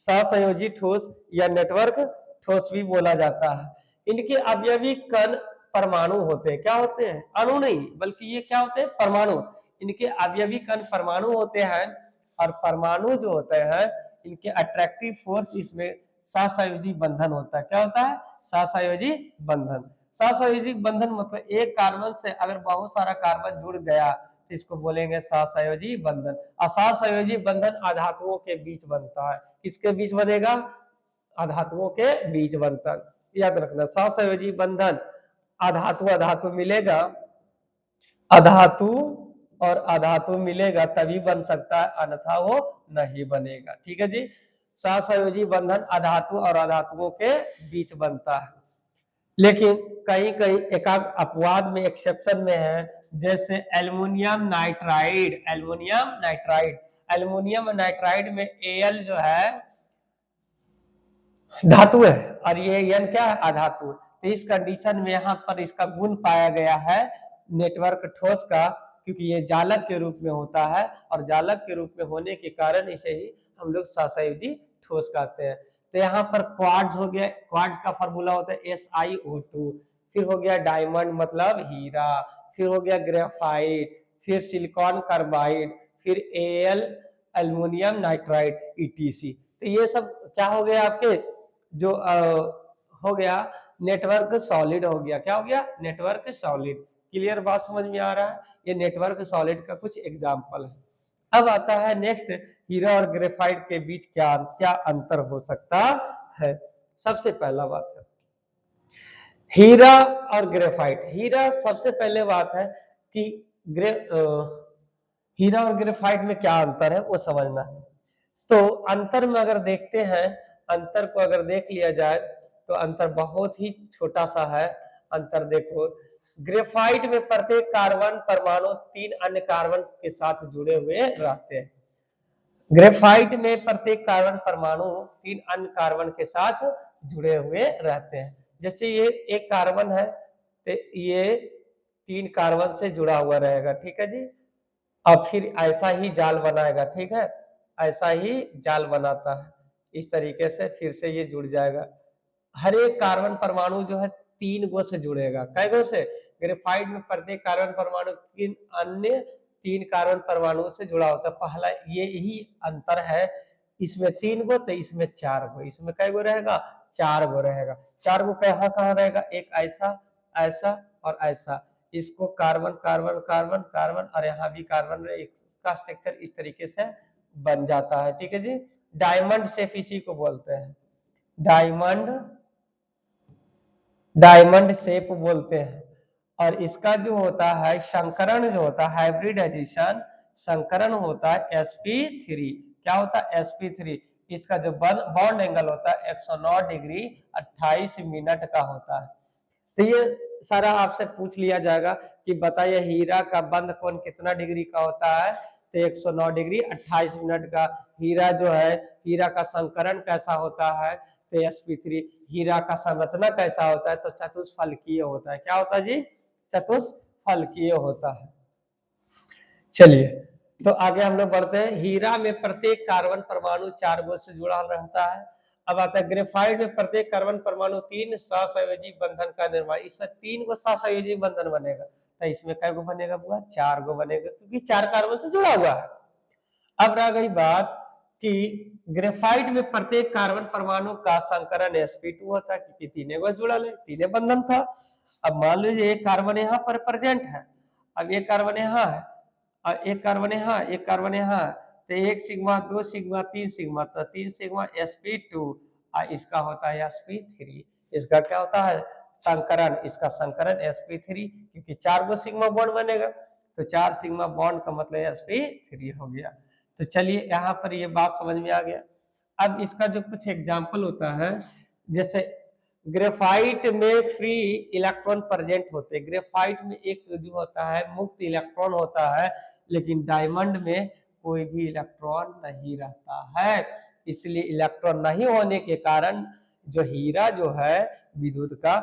सहसंयोजी ठोस या नेटवर्क ठोस भी बोला जाता है। इनके अवयवी कण परमाणु होते हैं। क्या होते हैं? अणु नहीं, बल्कि ये क्या होते हैं? परमाणु। इनके अवयवी कण परमाणु होते हैं, और परमाणु जो होते हैं इनके अट्रैक्टिव फोर्स, इसमें सहसंयोजी बंधन होता है। क्या होता है? सहसंयोजी बंधन। सहसंयोजिक बंधन मतलब एक कार्बन से अगर बहुत सारा कार्बन जुड़ गया तो इसको बोलेंगे सहसंयोजी बंधन। असहसंयोजी बंधन अधातुओं के बीच बनता है। किसके बीच बनेगा? अधातुओं के बीच बनता है। याद रखना, सहसंयोजी बंधन अधातु अधातु मिलेगा, अधातु और अधातु मिलेगा तभी बन सकता है, अन्यथा वो नहीं बनेगा। ठीक है जी। सहसंयोजी बंधन अधातु और अधातुओं के बीच बनता है, लेकिन कहीं कहीं एकाक अपवाद में, एक्सेप्शन में है, जैसे aluminium nitride. Aluminium nitride, aluminium nitride में Al जो है धातु है और ये N क्या है? अधातु। तो इस कंडीशन में यहाँ पर इसका गुण पाया गया है नेटवर्क ठोस का, क्योंकि ये जालक के रूप में होता है और जालक के रूप में होने के कारण इसे ही हम लोग सहसंयोजी ठोस कहते हैं। तो यहाँ पर क्वार्ट्ज हो गया, क्वार्ट्ज का फॉर्मूला होता है SiO2, फिर हो गया डायमंड मतलब हीरा, फिर हो गया ग्रेफाइट, फिर सिलिकॉन कार्बाइड, फिर Al एल्युमिनियम नाइट्राइड ETC। तो ये सब क्या हो गया आपके, जो हो गया नेटवर्क सॉलिड हो गया। क्या हो गया? Network solid. क्लियर बात समझ में आ रहा है? ये नेटवर्क सॉलिड का कुछ एग्जाम्पल है। अब आता है नेक्स्ट, हीरा और ग्रेफाइट के बीच क्या क्या अंतर हो सकता है। सबसे पहला बात है हीरा और ग्रेफाइट। हीरा सबसे पहले बात है कि हीरा और ग्रेफाइट में क्या अंतर है वो समझना है। तो अंतर में अगर देखते हैं, अंतर को अगर देख लिया जाए तो अंतर बहुत ही छोटा सा है। अंतर देखो, ग्रेफाइट में प्रत्येक कार्बन परमाणु 3 अन्य कार्बन के साथ जुड़े हुए रहते हैं। ग्रेफाइट में प्रत्येक कार्बन परमाणु 3 अन्य कार्बन के साथ जुड़े हुए रहते हैं। जैसे ये एक कार्बन है तो ये 3 कार्बन से जुड़ा हुआ रहेगा। ठीक है जी। अब फिर ऐसा ही जाल बनाएगा। ठीक है, ऐसा ही जाल बनाता है, इस तरीके से फिर से ये जुड़ जाएगा। हर एक कार्बन परमाणु जो है 3 गो से जुड़ेगा। कै गो से? ग्रेफाइट में प्रत्येक कार्बन परमाणु अन्य 3 कार्बन परमाणु से जुड़ा होता है। पहला ये ही अंतर है, इसमें 3 गो तो इसमें 4 गो। इसमें कै गो रहेगा? 4 गो रहेगा। 4 गो कहाँ कहाँ रहेगा? एक ऐसा, ऐसा और ऐसा। इसको कार्बन कार्बन कार्बन कार्बन और यहाँ भी कार्बन, इसका स्ट्रक्चर इस तरीके से बन जाता है। ठीक है जी। डायमंड शेप इसी को बोलते हैं, डायमंड शेप बोलते हैं। और इसका जो होता है संकरण, जो होता है हाइब्रिडाइजेशन, संकरण होता है sp3। क्या होता है? sp3। इसका जो बॉन्ड एंगल होता है 109 डिग्री 28 मिनट का होता है। तो ये सारा आपसे पूछ लिया जाएगा कि बताइए हीरा का बंद कोण कितना डिग्री का होता है? तो 109 डिग्री 28 मिनट का। हीरा जो है, हीरा का संकरण कैसा होता है? तो sp3। हीरा का संरचना कैसा होता है? तो चतुष्फलकीय होता है। क्या होता है जी? चतुष्फलकीय होता है। चलिए, तो आगे हम लोग बढ़ते हैं। हीरा में प्रत्येक कार्बन परमाणु 4 गो से जुड़ा रहता है। अब आता है ग्रेफाइट में प्रत्येक कार्बन परमाणु 3 सहसंयोजी बंधन का निर्माण। इसमें 3 गो सहसंयोजी बंधन बनेगा। तो इसमें कै गो बनेगा? पूरा 4 गो बनेगा, क्योंकि 4 कार्बन से जुड़ा हुआ है। अब रह गई बात कि ग्रेफाइट में प्रत्येक कार्बन परमाणु का संकरण sp2 होता है, क्योंकि 3 गो जुड़ा है, 3 बंधन था। अब मान लीजिए एक कार्बन यहाँ पर प्रेजेंट है, अब एक कार्बन यहाँ है और एक कार्बन यहाँ, एक कार्बन यहाँ, तो 1 सिग्मा 2 सिग्मा 3 सिग्मा, तो 3 सिग्मा sp2 और इसका होता है sp3। इसका क्या होता है? संकरण। इसका संकरण sp3, क्योंकि 4 गो सिग्मा बॉन्ड बनेगा, तो 4 सिग्मा बॉन्ड का मतलब sp3 हो गया। तो चलिए यहाँ पर ये बात समझ में आ गया। अब इसका जो कुछ एग्जाम्पल होता है, जैसे ग्रेफाइट में फ्री इलेक्ट्रॉन प्रेजेंट होते हैं। ग्रेफाइट में एक जो होता है मुक्त इलेक्ट्रॉन होता है, लेकिन डायमंड में कोई भी इलेक्ट्रॉन नहीं रहता है। इसलिए इलेक्ट्रॉन नहीं होने के कारण जो हीरा जो है विद्युत का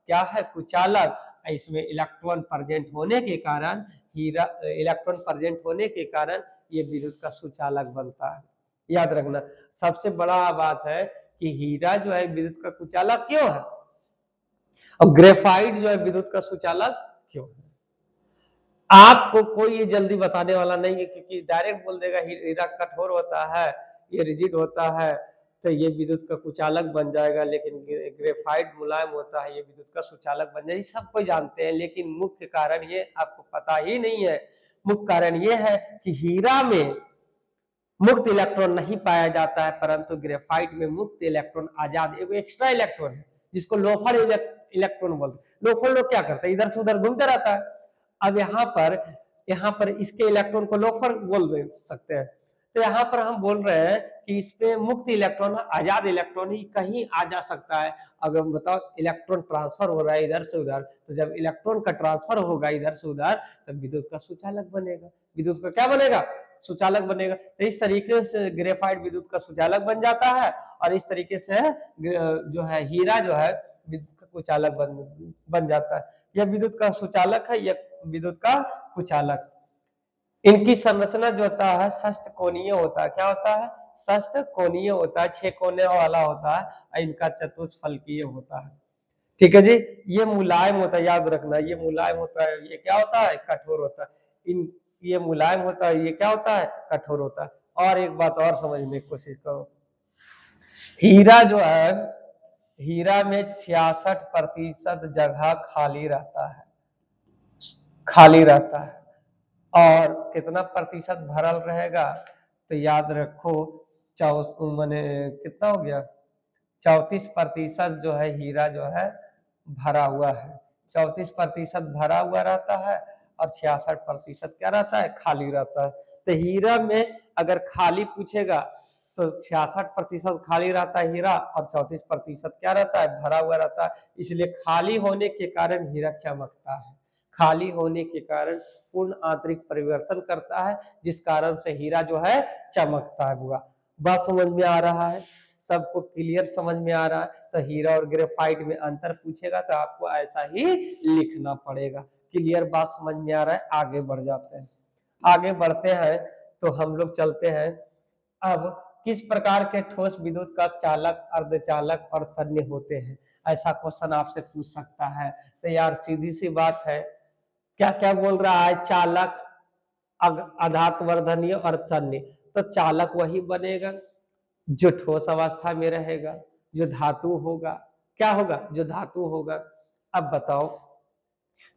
क्या है? कुचालक। इसमें इलेक्ट्रॉन प्रेजेंट होने के कारण, हीरा इलेक्ट्रॉन प्रेजेंट होने के कारण ये विद्युत का सुचालक बनता है। याद रखना, सबसे बड़ा बात है कि हीरा जो है विद्युत का कुचालक क्यों है और ग्रेफाइट जो है विद्युत का सुचालक क्यों है। आपको कोई ये जल्दी बताने वाला नहीं है, क्योंकि डायरेक्ट बोल देगा हीरा कठोर होता है, ये रिजिड होता है, तो ये विद्युत का कुचालक बन जाएगा। लेकिन ग्रेफाइट मुलायम होता है, ये विद्युत का सुचालक बन जाएगा। सब कोई जानते हैं, लेकिन मुख्य कारण ये आपको पता ही नहीं है। मुख्य कारण ये है कि हीरा में मुक्त इलेक्ट्रॉन नहीं पाया जाता है, परंतु ग्रेफाइट में मुक्त इलेक्ट्रॉन आजाद एक एक्स्ट्रा इलेक्ट्रॉन है, जिसको लोफर इलेक्ट्रॉन बोलते हैं। लोफर लोग क्या करते हैं, इधर से उधर घूमते रहता है। अब यहाँ पर इसके इलेक्ट्रॉन को लोफर बोल सकते हैं। तो यहाँ पर हम बोल रहे हैं कि इसमें मुक्त इलेक्ट्रॉन, आजाद इलेक्ट्रॉन ही कहीं आ जा सकता है। अगर बताओ इलेक्ट्रॉन ट्रांसफर हो रहा है इधर से उधर, तो जब इलेक्ट्रॉन का ट्रांसफर होगा इधर से उधर, तब विद्युत का सुचालक बनेगा। विद्युत का क्या बनेगा, सुचालक बनेगा। तो इस तरीके से ग्रेफाइट विद्युत का सुचालक बन जाता है, और इस तरीके से जो है हीरा जो है विद्युत का कुचालक बन जाता है। यह विद्युत का सुचालक है, यह विद्युत का कुचालक। इनकी संरचना जो होता है षष्ठ कोणीय होता है। क्या होता है, षष्ठ कोणीय होता है, 6 कोने वाला होता है, और इनका चतुष्फलकीय होता है। ठीक है जी। ये मुलायम होता है, याद रखना, ये मुलायम होता है, ये क्या होता है, कठोर होता है। ये मुलायम होता है, ये क्या होता है, कठोर होता है। और एक बात और समझने की कोशिश करो, हीरा जो है, हीरा में 66% जगह खाली रहता है, खाली रहता है। और कितना प्रतिशत भरल रहेगा, तो याद रखो मैंने कितना हो गया, 34% जो है हीरा जो है भरा हुआ है। 34% भरा हुआ रहता है, और 66% क्या रहता है, खाली रहता है। तो हीरा में अगर खाली पूछेगा तो 66% खाली रहता है हीरा, और 34% क्या रहता है, भरा हुआ रहता है। इसलिए खाली होने के कारण हीरा चमकता है, खाली होने के कारण पूर्ण आंतरिक परिवर्तन करता है, जिस कारण से हीरा जो है चमकता है। बुआ बात समझ में आ रहा है, सबको क्लियर समझ में आ रहा है। तो हीरा और ग्रेफाइट में अंतर पूछेगा तो आपको ऐसा ही लिखना पड़ेगा। क्लियर बात समझ में आ रहा है, आगे बढ़ जाते हैं। आगे बढ़ते हैं तो हम लोग चलते हैं। अब किस प्रकार के ठोस विद्युत का चालक, अर्धचालक और तन्य होते हैं, ऐसा क्वेश्चन आपसे पूछ सकता है। तो यार सीधी सी बात है, क्या क्या बोल रहा है, चालक, अधात्वर्धनीय और तन्य। तो चालक वही बनेगा जो ठोस अवस्था में रहेगा, जो धातु होगा। क्या होगा, जो धातु होगा। अब बताओ,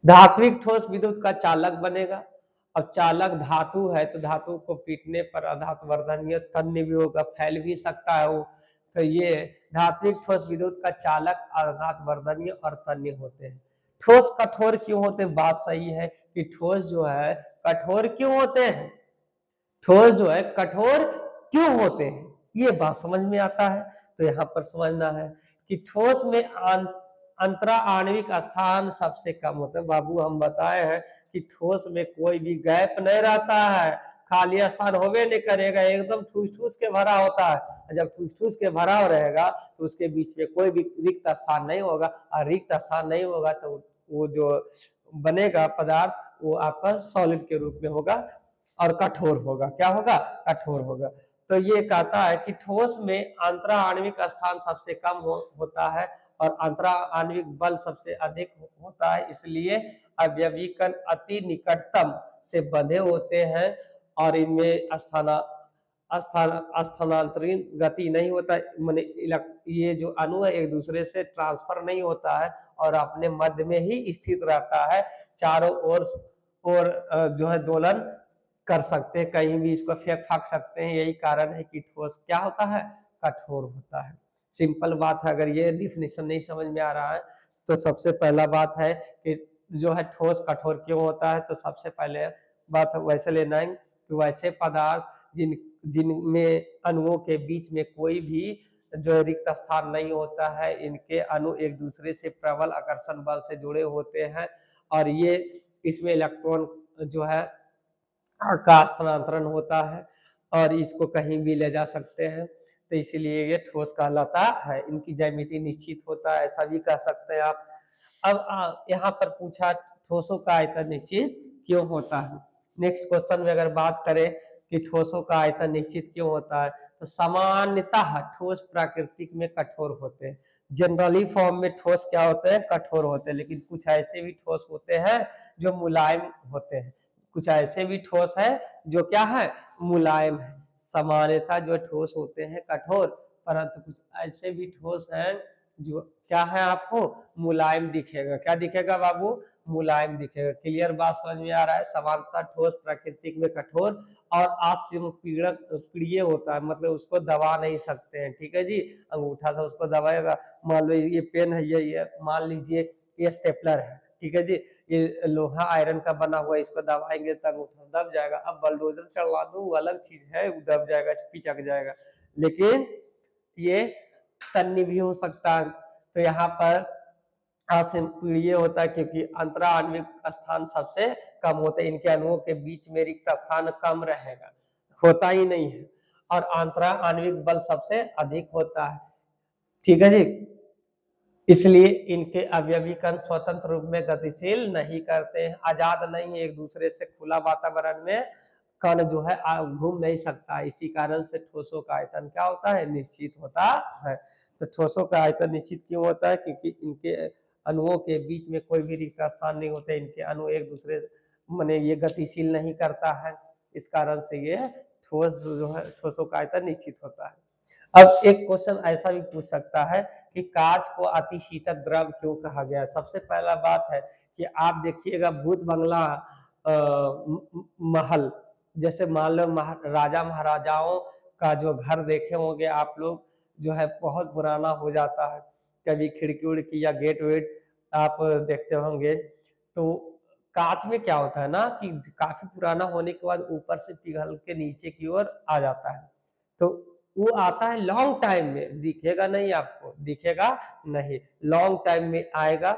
धात्विक ठोस विद्युत का चालक बनेगा। अब चालक धातु है तो धातु को पीटने पर अधात्वर्धनीय तन्य भी होगा, फैल भी सकता है वो। तो ये धात्विक ठोस विद्युत का चालक अधात्वर्धनीय और तन्य होते हैं। ठोस कठोर क्यों होते हैं, बात सही है कि ठोस जो है कठोर क्यों होते हैं, ठोस जो है कठोर क्यों होते हैं, ये बात समझ में आता है। तो यहाँ पर समझना है कि ठोस में अंतरा आणविक स्थान सबसे कम होता है। बाबू हम बताए हैं कि ठोस में कोई भी गैप नहीं रहता है, खाली स्थान होवे नहीं करेगा, एकदम ठूस ठूस के भरा होता है। जब ठूस ठूस के भरा रहेगा तो उसके बीच में कोई भी रिक्त स्थान नहीं होगा, और रिक्त स्थान नहीं होगा तो वो जो बनेगा पदार्थ वो आपका सॉलिड के रूप में होगा और कठोर होगा। क्या होगा, कठोर होगा। तो ये कहता है कि ठोस में अंतरा आणविक स्थान सबसे कम होता है, और अंतरा आणविक बल सबसे अधिक होता है, इसलिए अवयवीकरण अति निकटतम से बंधे होते हैं, और इनमें स्थानांतरित गति नहीं होता, माने ये जो अणु है एक दूसरे से ट्रांसफर नहीं होता है, और अपने मध्य में ही स्थित रहता है। चारों ओर जो है दोलन कर सकते हैं, कहीं भी इसको फेंक फाक सकते हैं। यही कारण है कि ठोस क्या होता है, कठोर होता है। सिंपल बात है। अगर ये डिफिनेशन नहीं समझ में आ रहा है तो सबसे पहला बात है कि जो है ठोस कठोर क्यों होता है, तो सबसे पहले बात वैसे लेना है कि वैसे पदार्थ जिनमें अणुओं के बीच में कोई भी जो रिक्त स्थान नहीं होता है, इनके अणु एक दूसरे से प्रबल आकर्षण बल से जुड़े होते हैं, और ये इसमें इलेक्ट्रॉन जो है का स्थानांतरण होता है, और इसको कहीं भी ले जा सकते हैं। तो इसीलिए ये ठोस कहलाता है। इनकी ज्यामिति निश्चित होता है, ऐसा भी कह सकते हैं आप। अब यहाँ पर पूछा ठोसों का आयतन निश्चित क्यों होता है। नेक्स्ट क्वेश्चन में अगर बात करें कि ठोसों का आयतन निश्चित क्यों होता है, तो सामान्यतः ठोस प्राकृतिक में कठोर होते हैं। जनरली फॉर्म में ठोस क्या होते हैं, कठोर होते हैं, लेकिन कुछ ऐसे भी ठोस होते हैं जो मुलायम होते हैं, कुछ ऐसे भी ठोस है जो क्या है, मुलायम है। सामान्यतः जो ठोस होते हैं कठोर, परंतु कुछ ऐसे भी ठोस हैं जो क्या है आपको मुलायम दिखेगा। क्या दिखेगा बाबू? मुलायम दिखेगा। क्लियर बात समझ में आ रहा है? सामान्यतः ठोस प्राकृतिक में कठोर और असंपीड़क प्रिय होता है, मतलब उसको दबा नहीं सकते हैं। ठीक है जी, अंगूठा से उसको दबाएगा। मान लो ये पेन है, ये मान लीजिए ये स्टेपलर है, ठीक है जी, ये लोहा आयरन का बना हुआ है, इसको दबाएंगे तो अंगूठा दब जाएगा। अब बलडोजर चलवा दो वो अलग चीज है, वो दब जाएगा, पिचक जाएगा, लेकिन ये तन्नी भी हो सकता है। तो यहाँ पर असंपीड़ीय होता है क्योंकि अंतरा आणविक स्थान सबसे कम होते हैं, इनके अणुओं के बीच में रिक्त स्थान कम रहेगा, होता ही नहीं है, और अंतरा आणविक बल सबसे अधिक होता है। ठीक है जी, इसलिए इनके अवयवी कण स्वतंत्र रूप में गतिशील नहीं करते हैं, आजाद नहीं, एक दूसरे से खुला वातावरण में कण जो है घूम नहीं सकता। इसी कारण से ठोसों का आयतन क्या होता है? निश्चित होता है। तो ठोसों का आयतन निश्चित क्यों होता है? क्योंकि इनके अणुओं के बीच में कोई भी रिक्त स्थान नहीं होते, इनके अणु एक दूसरे माने ये गतिशील नहीं करता है, इस कारण से ये ठोस जो है ठोसों का आयतन निश्चित होता है। अब एक क्वेश्चन ऐसा भी पूछ सकता है कि कांच को अतिशीतल द्रव क्यों कहा गया है? सबसे पहला बात है कि आप देखिएगा भूत बंगला महल, जैसे मान लो राजा महाराजाओं का जो घर देखे होंगे आप लोग, जो है बहुत पुराना हो जाता है, कभी खिड़की उड़की या गेट वेट आप देखते होंगे, तो कांच में क्या होता है ना कि काफी पुराना होने के बाद ऊपर से पिघल के नीचे की ओर आ जाता है, तो वो आता है लॉन्ग टाइम में, दिखेगा नहीं आपको, दिखेगा नहीं, लॉन्ग टाइम में आएगा।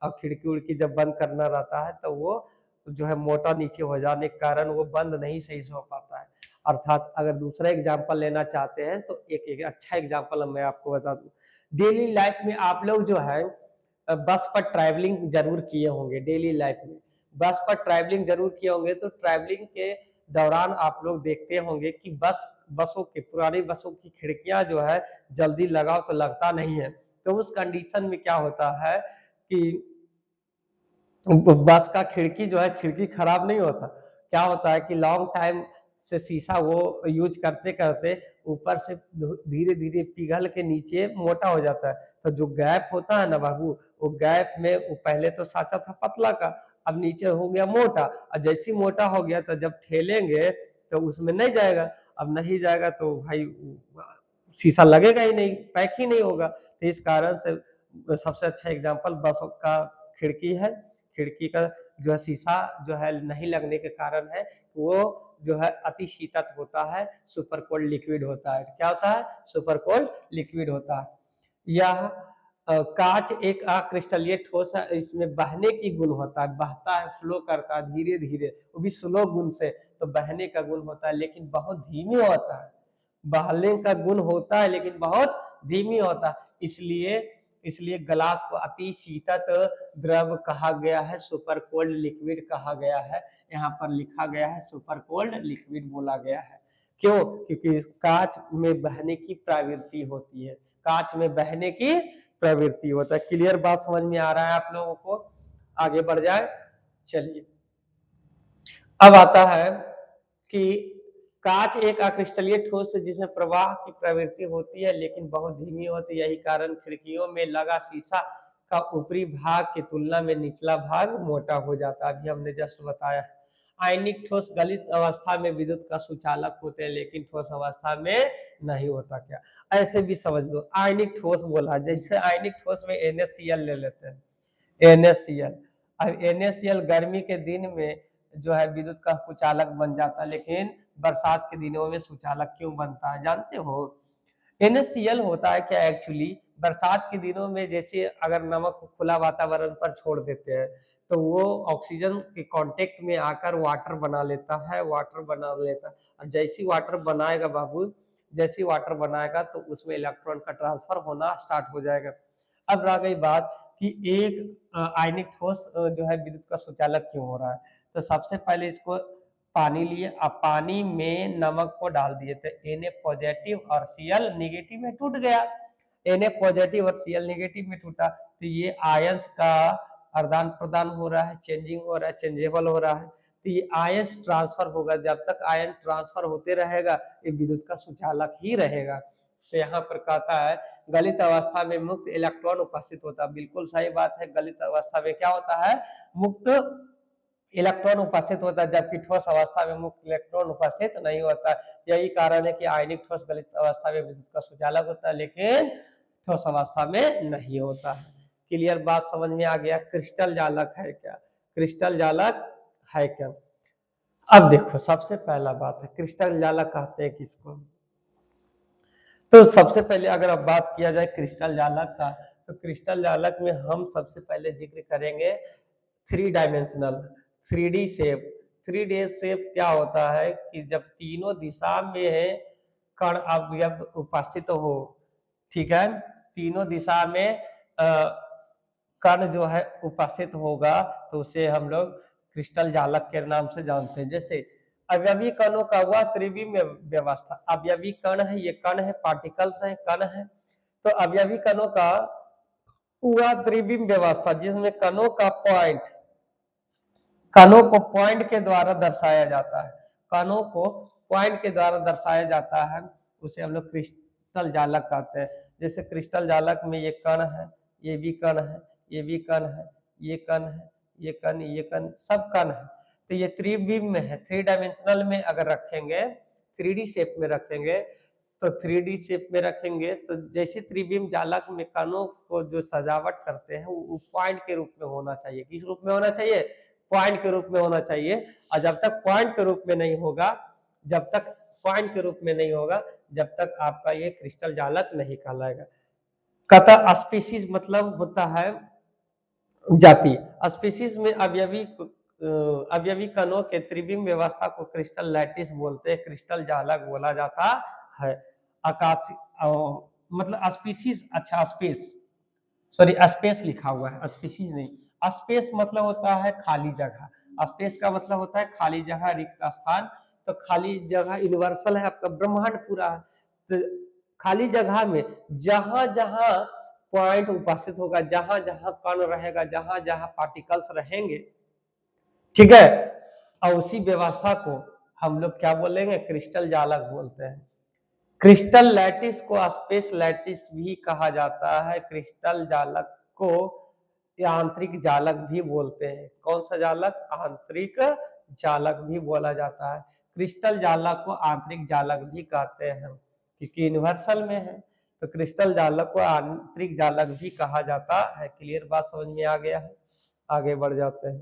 और खिड़की उड़की जब बंद करना रहता है तो वो जो है मोटा नीचे हो जाने के कारण वो बंद नहीं सही से हो पाता है। अर्थात अगर दूसरा एग्जांपल लेना चाहते हैं तो एक अच्छा एग्जांपल मैं आपको बता दूं। डेली लाइफ में आप लोग जो है बस पर ट्रैवलिंग जरूर किए होंगे, डेली लाइफ में बस पर ट्रैवलिंग जरूर किए होंगे, तो ट्रैवलिंग के दौरान आप लोग देखते होंगे कि बसों के पुरानी बसों की खिड़कियां जो है जल्दी लगाओ तो लगता नहीं है। तो उस कंडीशन में क्या होता है कि बस का खिड़की जो है खिड़की खराब नहीं होता, क्या होता है कि लॉन्ग टाइम से शीशा वो यूज करते करते ऊपर से धीरे धीरे पिघल के नीचे मोटा हो जाता है। तो जो गैप होता है ना बाबू, वो गैप में वो पहले तो साचा था पतला का, अब नीचे हो गया मोटा, और जैसी मोटा हो गया तो जब ठेलेंगे तो उसमें नहीं जाएगा, अब नहीं जाएगा तो भाई शीशा लगेगा ही नहीं, पैक ही नहीं होगा। तो इस कारण से सबसे अच्छा एग्जांपल बस का खिड़की है। खिड़की का जो है शीशा जो है नहीं लगने के कारण है वो जो है अति शीतल होता है, सुपर कोल्ड लिक्विड होता है। क्या होता है? सुपर कोल्ड लिक्विड होता है। यह कांच एक अक्रिस्टलीय ठोस है, इसमें बहने की गुण होता है, बहता है, फ्लो करता है धीरे धीरे, वो भी स्लो गुण से, तो बहने का गुण होता है लेकिन बहुत धीमी होता है, बहने का गुण होता है लेकिन बहुत धीमी होता है, इसलिए इसलिए ग्लास को अति शीतल द्रव कहा गया है, सुपर कोल्ड लिक्विड कहा गया है। यहाँ पर लिखा गया है सुपर कोल्ड लिक्विड बोला गया है। क्यों? क्योंकि कांच में बहने की प्रवृत्ति होती है, कांच में बहने की प्रवृत्ति होता है। क्लियर बात समझ में आ रहा है आप लोगों को? आगे बढ़ जाए, चलिए अब आता है कि कांच एक अक्रिस्टलीय ठोस है जिसमें प्रवाह की प्रवृत्ति होती है लेकिन बहुत धीमी होती है, यही कारण खिड़कियों में लगा शीशा का ऊपरी भाग की तुलना में निचला भाग मोटा हो जाता है, अभी हमने जस्ट बताया। आयनिक ठोस गलित अवस्था में विद्युत का सुचालक होते हैं लेकिन ठोस अवस्था में नहीं होता। क्या ऐसे भी समझ लो, आयनिक ठोस बोला, जैसे आयनिक ठोस में NaCl ले लेते हैं, NaCl। अब NaCl गर्मी के दिन में जो है विद्युत का सुचालक बन जाता है, लेकिन बरसात के दिनों में सुचालक क्यों बनता है जानते हो? NaCl होता है क्या एक्चुअली, बरसात के दिनों में जैसे अगर नमक को खुला वातावरण पर छोड़ देते हैं तो वो ऑक्सीजन के कांटेक्ट में आकर वाटर बना लेता है, वाटर बना लेता है, और जैसी वाटर बनाएगा बाबू, जैसी वाटर बनाएगा तो उसमें इलेक्ट्रॉन का ट्रांसफर होना स्टार्ट हो जाएगा। अब रह गई बात कि एक आयनिक ठोस जो है विद्युत का सुचालक क्यों हो रहा है, तो सबसे पहले इसको पानी लिए, अब पानी में नमक को डाल दिए तो Na पॉजिटिव और Cl नेगेटिव में टूट गया, Na पॉजिटिव और Cl नेगेटिव में टूटा, तो ये आयंस का आदान प्रदान हो रहा है, चेंजिंग हो रहा है, चेंजेबल हो रहा है, तो ये आयंस ट्रांसफर होगा, जब तक आयन ट्रांसफर होते रहेगा ये विद्युत का सुचालक ही रहेगा। तो यहाँ पर कहता है गलित अवस्था में मुक्त इलेक्ट्रॉन उपस्थित होता है। बिल्कुल सही बात है, गलित अवस्था में क्या होता है, मुक्त इलेक्ट्रॉन उपस्थित होता है, जबकि ठोस अवस्था में मुक्त इलेक्ट्रॉन उपस्थित नहीं होता। यही कारण है कि आयनिक ठोस गलित अवस्था में विद्युत का सुचालक होता है, लेकिन ठोस अवस्था में नहीं होता है। क्लियर बात समझ में आ गया। क्रिस्टल जालक है क्या, क्रिस्टल जालक है क्या। अब देखो सबसे पहला बात है क्रिस्टल जालक कहते हैं किसको। तो सबसे पहले अगर अब बात किया जाए क्रिस्टल जालक का, तो क्रिस्टल जालक में हम सबसे पहले जिक्र करेंगे 3 dimensional 3D shape. 3D shape क्या होता है कि जब तीनों दिशा में कण अवयव उपस्थित हो, ठीक है, तीनों दिशा में कण जो है उपस्थित होगा, तो उसे हम लोग क्रिस्टल जालक के नाम से जानते हैं। जैसे अवयवी कणों का हुआ त्रिविम व्यवस्था, अवयवी कण है, ये कण है, पार्टिकल्स है, कण है। तो अवयवी कणों का हुआ त्रिविम व्यवस्था, जिसमें कणों का पॉइंट, कणों को पॉइंट के द्वारा दर्शाया जाता है, कणों को पॉइंट के द्वारा दर्शाया जाता है, उसे हम लोग क्रिस्टल जालक कहते हैं। जैसे क्रिस्टल जालक में ये कण है, ये भी कण है, ये भी कण है, ये कण है, ये कण, ये कण, सब कण है। तो ये त्रिविम में है, 3 डायमेंशनल में अगर रखेंगे, 3D शेप में रखेंगे, तो 3D शेप में रखेंगे तो जैसे त्रिविम जालक में कणों को जो सजावट करते हैं वो पॉइंट के रूप में होना चाहिए। किस रूप में होना चाहिए, पॉइंट के रूप में होना चाहिए। और जब तक पॉइंट के रूप में नहीं होगा, जब तक पॉइंट के रूप में नहीं होगा, जब तक आपका ये क्रिस्टल जालक नहीं कहलाएगा। कतः स्पीशीज मतलब होता है जाति। स्पीशीज में अवयवी कणों के त्रिविम व्यवस्था को क्रिस्टल लैटिस बोलते हैं, क्रिस्टल जालक बोला जाता है। आकाशीय मतलब स्पीशीज, अच्छा स्पेस, सॉरी स्पेस लिखा हुआ है, स्पीशीज नहीं। स्पेस मतलब होता है खाली जगह, स्पेस का मतलब होता है खाली जगह, रिक्त स्थान। तो खाली जगह यूनिवर्सल है, आपका ब्रह्मांड पूरा है। तो खाली जगह में जहां जहां पॉइंट उपस्थित होगा, जहां जहां कण रहेगा, जहां जहां पार्टिकल्स रहेंगे, ठीक है, और उसी व्यवस्था को हम लोग क्या बोलेंगे, क्रिस्टल जालक बोलते हैं। क्रिस्टल लैटिस को स्पेस लैटिस भी कहा जाता है। क्रिस्टल जालक को आंतरिक जालक भी बोलते हैं। कौन सा जालक, आंतरिक जालक भी बोला जाता है। क्रिस्टल जालक को आंतरिक जालक भी कहते हैं क्योंकि यूनिवर्सल में है, तो क्रिस्टल जालक को आंतरिक जालक भी कहा जाता है। क्लियर बात समझ में आ गया है, आगे बढ़ जाते हैं।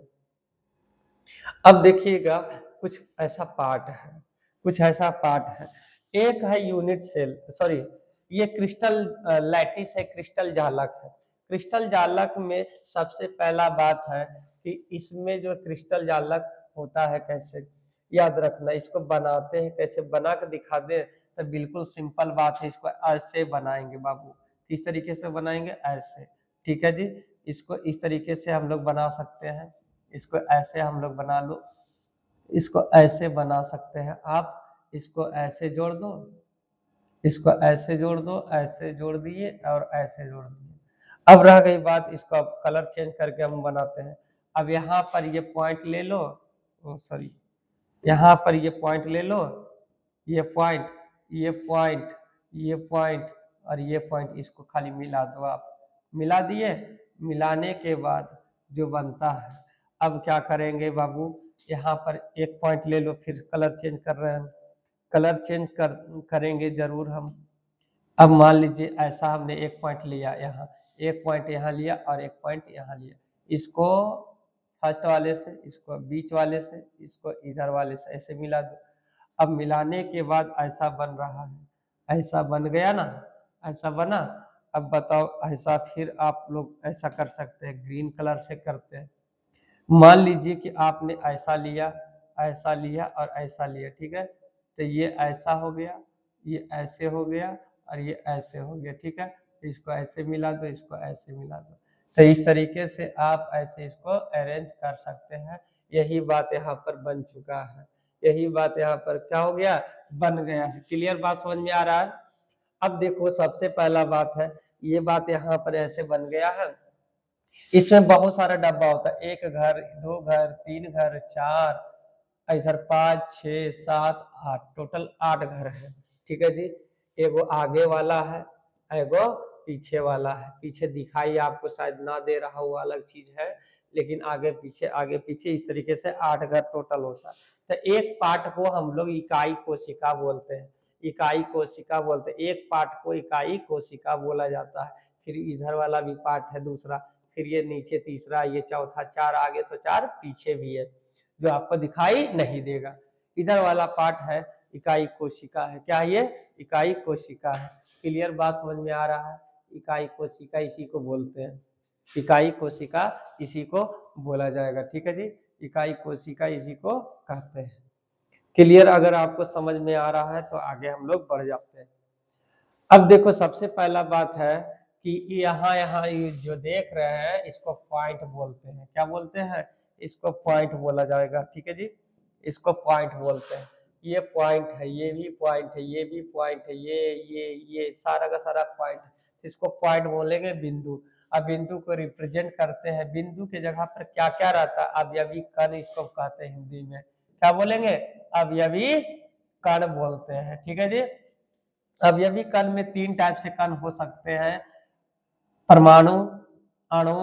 अब देखिएगा कुछ ऐसा पार्ट है, कुछ ऐसा पार्ट है, एक है यूनिट सेल, सॉरी ये क्रिस्टल लैटिस है, क्रिस्टल जालक है। क्रिस्टल जालक में सबसे पहला बात है कि इसमें जो क्रिस्टल जालक होता है, कैसे याद रखना, इसको बनाते हैं कैसे, बना के दिखा दे तो बिल्कुल सिंपल बात है। इसको ऐसे बनाएंगे बाबू, किस तरीके से बनाएंगे, ऐसे, ठीक है जी। इसको इस तरीके से हम लोग बना सकते हैं, इसको ऐसे हम लोग बना लो, इसको ऐसे बना सकते हैं आप, इसको ऐसे जोड़ दो, इसको ऐसे जोड़ दो, ऐसे जोड़ दिए और ऐसे जोड़ दिए। अब रह गई बात, इसको अब कलर चेंज करके हम बनाते हैं। अब यहाँ पर ये पॉइंट ले लो, सॉरी यहाँ पर ये पॉइंट ले लो, ये पॉइंट, ये पॉइंट, ये पॉइंट और ये पॉइंट, इसको खाली मिला दो आप। मिला दिए, मिलाने के बाद जो बनता है, अब क्या करेंगे बाबू, यहाँ पर एक पॉइंट ले लो, फिर कलर चेंज कर रहे हैं, कलर चेंज करेंगे जरूर हम। अब मान लीजिए ऐसा हमने एक पॉइंट लिया, यहाँ एक पॉइंट यहाँ लिया और एक पॉइंट यहाँ लिया, इसको फर्स्ट वाले से, इसको बीच वाले से, इसको इधर वाले से ऐसे मिला दो। अब मिलाने के बाद ऐसा बन रहा है, ऐसा बन गया ना, ऐसा बना। अब बताओ ऐसा फिर आप लोग ऐसा कर सकते हैं, ग्रीन कलर से करते हैं। मान लीजिए कि आपने ऐसा लिया, ऐसा लिया और ऐसा लिया, ठीक है, तो ये ऐसा हो गया, ये ऐसे हो गया और ये ऐसे हो गया, ठीक है। इसको ऐसे मिला दो, इसको ऐसे मिला दो, तो इस तरीके से आप ऐसे इसको अरेंज कर सकते हैं। यही बात यहाँ पर बन चुका है, यही बात यहाँ पर क्या हो गया, बन गया है। क्लियर बात समझ में आ रहा है। अब देखो सबसे पहला बात है, ये बात यहाँ पर ऐसे बन गया है। इसमें बहुत सारा डब्बा होता है, एक घर, दो घर, तीन घर, चार, इधर 5, 6, 7, 8, टोटल 8 घर है, ठीक है जी। एगो आगे वाला है, एगो पीछे वाला है। पीछे दिखाई आपको शायद ना दे रहा हो, अलग चीज है, लेकिन आगे पीछे इस तरीके से 8 घर टोटल होता है। तो एक पार्ट को हम लोग इकाई कोशिका बोलते हैं, इकाई कोशिका बोलते हैं। एक पार्ट को इकाई कोशिका बोला जाता है। फिर इधर वाला भी पार्ट है दूसरा, फिर ये नीचे तीसरा, ये चौथा, 4 आगे तो 4 पीछे भी है, जो आपको दिखाई नहीं देगा। इधर वाला पार्ट है इकाई कोशिका है। क्या ये इकाई कोशिका है? क्लियर बात समझ में आ रहा है? इकाई कोशिका इसी को बोलते हैं, इकाई कोशिका इसी को बोला जाएगा। ठीक है जी, इकाई कोशिका इसी को कहते हैं। क्लियर? अगर आपको समझ में आ रहा है तो आगे हम लोग बढ़ जाते हैं। अब देखो, सबसे पहला बात है कि यहाँ यहाँ ये जो देख रहे हैं इसको पॉइंट बोलते हैं। क्या बोलते हैं? इसको पॉइंट बोला जाएगा। ठीक है जी, इसको पॉइंट बोलते हैं। ये पॉइंट है, ये भी पॉइंट है, ये भी पॉइंट है, ये सारा का सारा पॉइंट है। इसको पॉइंट बोलेंगे बिंदु। अब बिंदु को रिप्रेजेंट करते हैं। बिंदु के जगह पर क्या क्या रहता है? अवयवी कण इसको कहते हैं हिंदी में। क्या बोलेंगे? अवयवी कण बोलते हैं। ठीक है जी। अवयवी कण में 3 टाइप से कण हो सकते हैं, परमाणु, अणु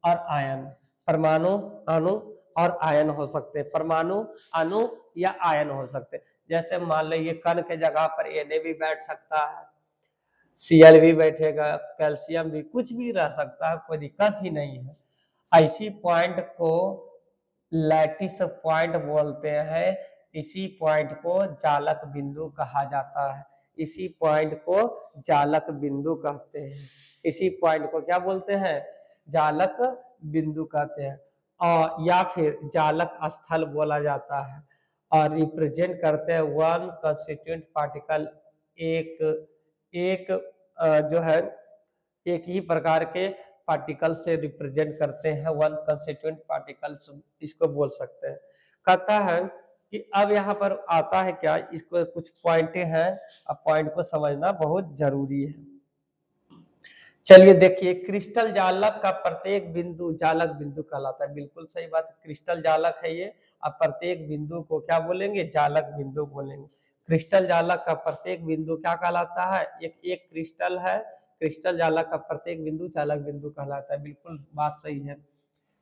और आयन। परमाणु, अणु और आयन हो सकते हैं। परमाणु, अणु या आयन हो सकते हैं। जैसे मान लो ये कण के जगह पर Na भी बैठ सकता है, Cl भी बैठेगा, कैल्शियम भी, कुछ भी रह सकता है, कोई दिक्कत ही नहीं है। ऐसी पॉइंट को लैटिस पॉइंट बोलते हैं। इसी पॉइंट को जालक बिंदु कहा जाता है। इसी पॉइंट को जालक बिंदु कहते हैं। इसी पॉइंट को क्या बोलते हैं? जालक बिंदु कहते हैं, और या फिर जालक स्थल बोला जाता है। और रिप्रेजेंट करते हैं वन कंस्टिट्यूएंट पार्टिकल, एक जो है एक ही प्रकार के पार्टिकल से रिप्रेजेंट करते हैं। वन कंस्टिट्यूएंट पार्टिकल्स इसको बोल सकते हैं। कहता है कि अब यहाँ पर आता है क्या, इसको कुछ पॉइंटें हैं, अब पॉइंट को समझना बहुत जरूरी है। चलिए देखिए, क्रिस्टल जालक का प्रत्येक बिंदु जालक बिंदु कहलाता है। बिल्कुल सही बात, क्रिस्टल जालक है ये। अब प्रत्येक बिंदु को क्या बोलेंगे? जालक बिंदु बोलेंगे। क्रिस्टल जालक का प्रत्येक बिंदु क्या कहलाता है? एक क्रिस्टल है, क्रिस्टल जालक का प्रत्येक बिंदु जालक बिंदु कहलाता है। बिल्कुल बात सही है।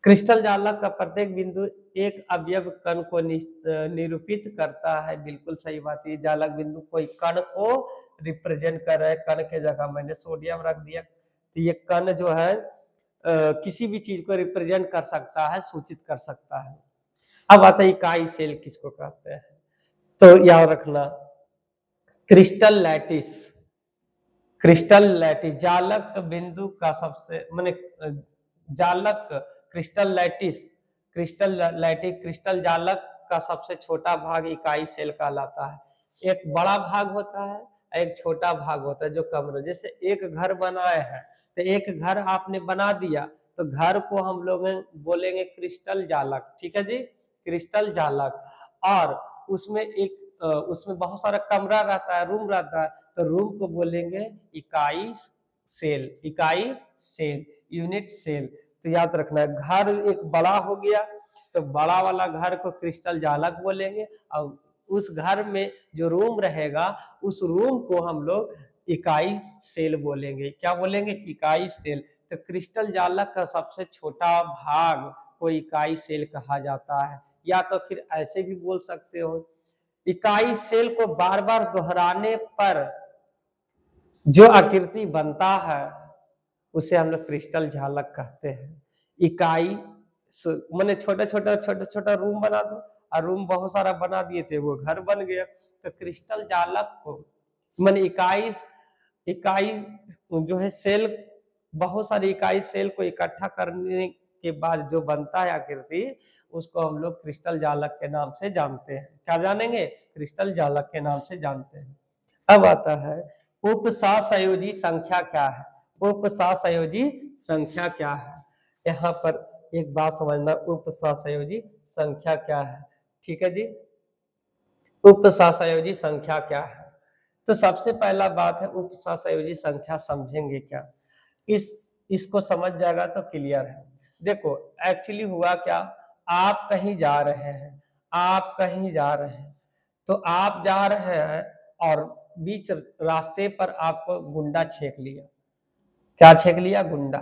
क्रिस्टल जालक का प्रत्येक बिंदु एक अवयव कण को निरूपित करता है। बिल्कुल सही बात है। जालक बिंदु कोई कण को रिप्रेजेंट कर रहा है। कण के जगह मैंने सोडियम रख दिया, तो ये कण जो है किसी भी चीज को रिप्रेजेंट कर सकता है, सूचित कर सकता है। अब आता है इकाई सेल किसको कहते हैं, तो याद रखना, क्रिस्टल लैटिस, क्रिस्टल लैटिस जालक बिंदु का सबसे माने जालक क्रिस्टल लैटिस, क्रिस्टल जालक का सबसे छोटा भाग इकाई सेल कहलाता है। एक बड़ा भाग होता है, एक छोटा भाग होता है जो कम। जैसे एक घर बनाए हैं, तो एक घर आपने बना दिया, तो घर को हम लोग बोलेंगे क्रिस्टल जालक। ठीक है जी, क्रिस्टल जालक। और उसमें बहुत सारा कमरा रहता है, रूम रहता है, तो रूम को बोलेंगे इकाई सेल, इकाई सेल, यूनिट सेल। तो याद रखना है, घर एक बड़ा हो गया तो बड़ा वाला घर को क्रिस्टल जालक बोलेंगे, और उस घर में जो रूम रहेगा उस रूम को हम लोग इकाई सेल बोलेंगे। क्या बोलेंगे? इकाई सेल। तो क्रिस्टल जालक का सबसे छोटा भाग को इकाई सेल कहा जाता है। या तो फिर ऐसे भी बोल सकते हो, इकाई सेल को बार बार दोहराने पर जो आकृति बनता है उसे हम लोग क्रिस्टल जालक कहते हैं। इकाई मैंने छोटा छोटा रूम बना दो, और रूम बहुत सारा बना दिए थे, वो घर बन गया। तो क्रिस्टल जालक को मैंने इकाई इकाई जो है सेल, बहुत सारी इकाई सेल को इकट्ठा करने के बाद जो बनता है आकृति, उसको हम लोग क्रिस्टल जालक के नाम से जानते हैं। क्या जानेंगे? क्रिस्टल जालक के नाम से जानते हैं। अब आता है उपसहसंयोजी संख्या क्या है? उपसहसंयोजी संख्या क्या है? यहाँ पर एक बात समझना, उपसहसंयोजी संख्या क्या है? ठीक है जी, उपसहसंयोजी संख्या क्या है? तो सबसे पहला बात है, उपसहसंयोजी संख्या समझेंगे क्या? इसको समझ जाएगा तो क्लियर है। देखो एक्चुअली हुआ क्या, आप कहीं जा रहे हैं, आप कहीं जा रहे हैं, तो आप जा रहे हैं और बीच रास्ते पर आपको गुंडा छेक लिया। क्या छेक लिया? गुंडा।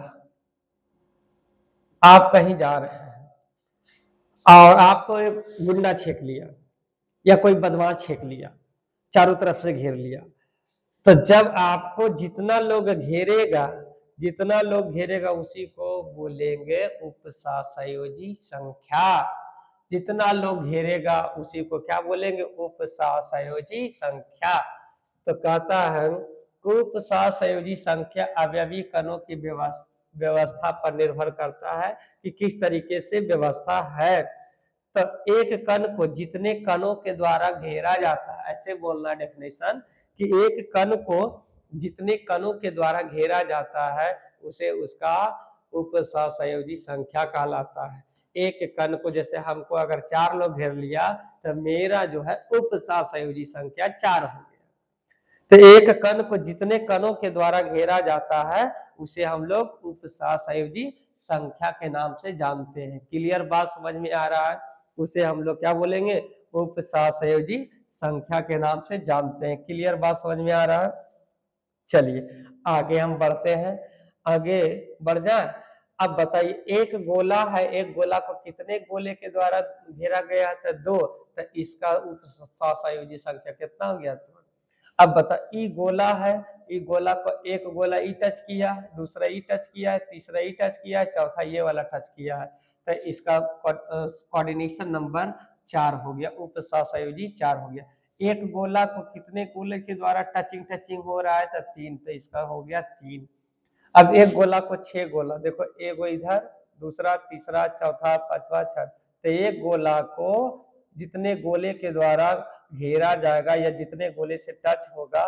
आप कहीं जा रहे हैं और आपको एक गुंडा छेक लिया या कोई बदमाश छेक लिया, चारों तरफ से घेर लिया। तो जब आपको जितना लोग घेरेगा उसी को बोलेंगे उपसासयोजी संख्या। जितना लोग घेरेगा उसी को क्या बोलेंगे? उपसासयोजी संख्या। तो कहता है उपसासयोजी संख्या अवयवी कणों की व्यवस्था पर निर्भर करता है कि किस तरीके से व्यवस्था है। तो एक कण को जितने कणों के द्वारा घेरा जाता है, ऐसे बोलना डेफिनेशन कि एक कण को जितने कणों के द्वारा घेरा जाता है उसे उसका उपसहसंयोजी संख्या कहलाता है। एक कण को जैसे हमको अगर 4 लोग घेर लिया तो मेरा जो है उपसहसंयोजी संख्या 4 हो गया। तो एक कण को जितने कणों के द्वारा घेरा जाता है उसे हम लोग उपसहसंयोजी संख्या के नाम से जानते हैं। क्लियर बात समझ में आ रहा है? उसे हम लोग क्या बोलेंगे? उपसहसंयोजी संख्या के नाम से जानते हैं। क्लियर बात समझ में आ रहा है? चलिए आगे हम बढ़ते हैं, आगे बढ़ जाए। अब बताइए एक गोला है, एक गोला को कितने गोले के द्वारा घेरा गया है? तो 2। तो इसका उपसहसंयोजी संख्या कितना हो गया? तो अब बता, ई गोला है, ई गोला को एक गोला ई टच किया है, दूसरा ई टच किया है, तीसरा ई टच किया है, चौथा ये वाला टच किया है। तो इसका कोऑर्डिनेशन नंबर 4 हो गया, उपसहसंयोजी 4 हो गया। एक गोला को कितने गोले के द्वारा टचिंग हो रहा है? तो 3। तो इसका हो गया 3। अब एक गोला को 6 गोला, देखो एगो इधर, दूसरा, तीसरा, चौथा, पांचवा, छठा। तो एक गोला को जितने गोले के द्वारा घेरा जाएगा या जितने गोले से टच होगा,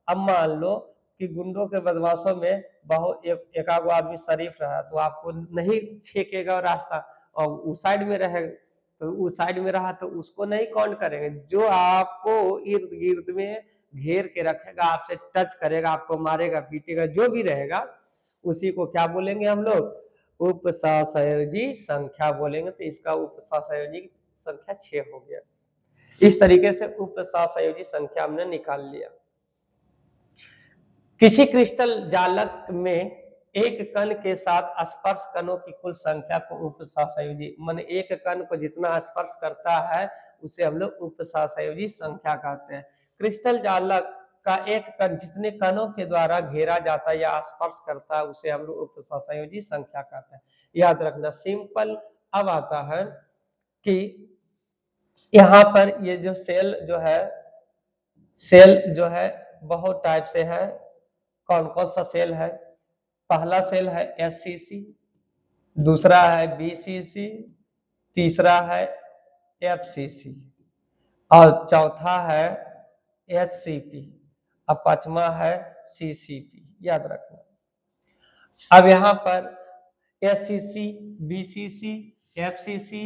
अब मान लो कि गुंडों के बदमाशों में बहुत एकागो आदमी शरीफ रहा तो आपको नहीं छेकेगा रास्ता, और उस साइड में रहेगा तो उस साइड में रहा तो उसको नहीं काउंट करेंगे। जो आपको इर्द गिर्द में घेर के रखेगा, आपसे टच करेगा, आपको मारेगा पीटेगा, जो भी रहेगा उसी को क्या बोलेंगे हम लोग? उपसहसंयोजी संख्या बोलेंगे। तो इसका उपसहसंयोजी संख्या 6 हो गया। इस तरीके से उपसहसंयोजी संख्या हमने निकाल लिया। किसी क्रिस्टल जालक में एक कण के साथ स्पर्श कणों की कुल संख्या को उपसहसंयोजी, माने एक कण को जितना स्पर्श करता है उसे हम लोग उपसहसंयोजी संख्या कहते हैं। क्रिस्टल जालक का एक कण जितने कणों के द्वारा घेरा जाता है या स्पर्श करता है उसे हम लोग उपसहसंयोजी संख्या कहते हैं। याद रखना सिंपल। अब आता है कि यहाँ पर ये जो सेल जो है बहुत टाइप से है। कौन कौन सा सेल है? पहला सेल है एससीसी, दूसरा है बीसीसी, तीसरा है एफसीसी और चौथा है एचसीपी और पांचवा है सीसीपी। याद रखना। अब यहाँ पर SCC, BCC, FCC,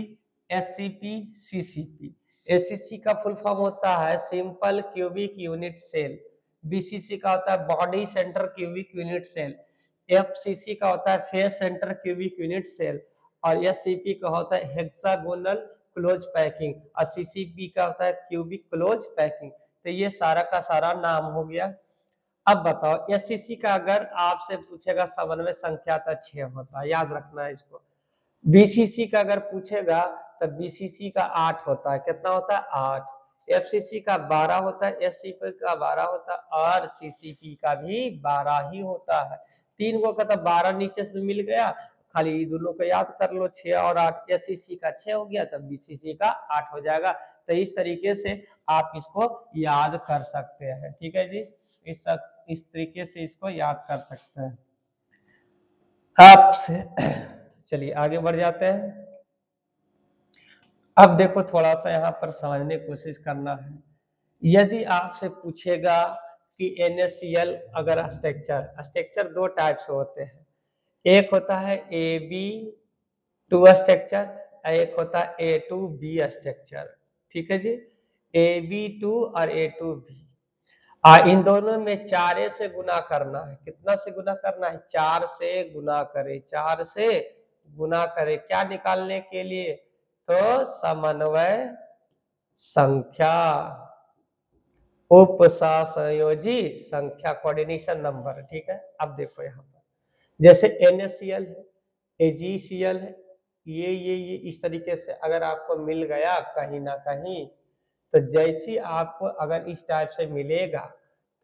SCP, CCP. SCC का फुल फॉर्म होता है simple cubic unit cell, BCC का होता है body center cubic unit cell, FCC का होता है face center cubic unit cell और एससीपी का होता है हेक्सागोनल क्लोज पैकिंग और सीसीपी का होता है क्यूबिक क्लोज पैकिंग। तो ये सारा का सारा नाम हो गया। अब बताओ एससीसी का अगर आपसे पूछेगा समन्वय संख्या तो 6 होता है, याद रखना है इसको। बीसीसी का अगर पूछेगा तो बीसीसी का 8 होता है। कितना होता है? 8। एफसीसी का 12 होता है, एससीपी का 12 होता है और सीसीपी का भी 12 ही होता है। 3 को का तो 12 नीचे से मिल गया, खाली दोनों को याद कर लो 6 और 8। एससीसी का 6 हो गया तब बीसीसी का 8 हो जाएगा। तो इस तरीके से आप इसको याद कर सकते हैं। ठीक है जी, इस तरीके से इसको याद कर सकते हैं आपसे। चलिए आगे बढ़ जाते हैं। अब देखो थोड़ा सा यहाँ पर समझने की कोशिश करना है। यदि आपसे पूछेगा कि NaCl अगर स्ट्रक्चर 2 टाइप से होते हैं, एक होता है AB2 स्ट्रक्चर और एक होता है A2B स्ट्रक्चर। ठीक है जी, AB2 और A2B। इन दोनों में 4 से गुना करना है। कितना से गुना करना है? 4 से गुना करें, 4 से गुना करें। क्या निकालने के लिए? तो समन्वय संख्या, उपसंयोजी संख्या कोऑर्डिनेशन नंबर, ठीक है। अब देखो यहाँ पर जैसे NaCl है, AgCl है, ये इस तरीके से अगर आपको मिल गया कहीं ना कहीं, तो जैसी आपको अगर इस टाइप से मिलेगा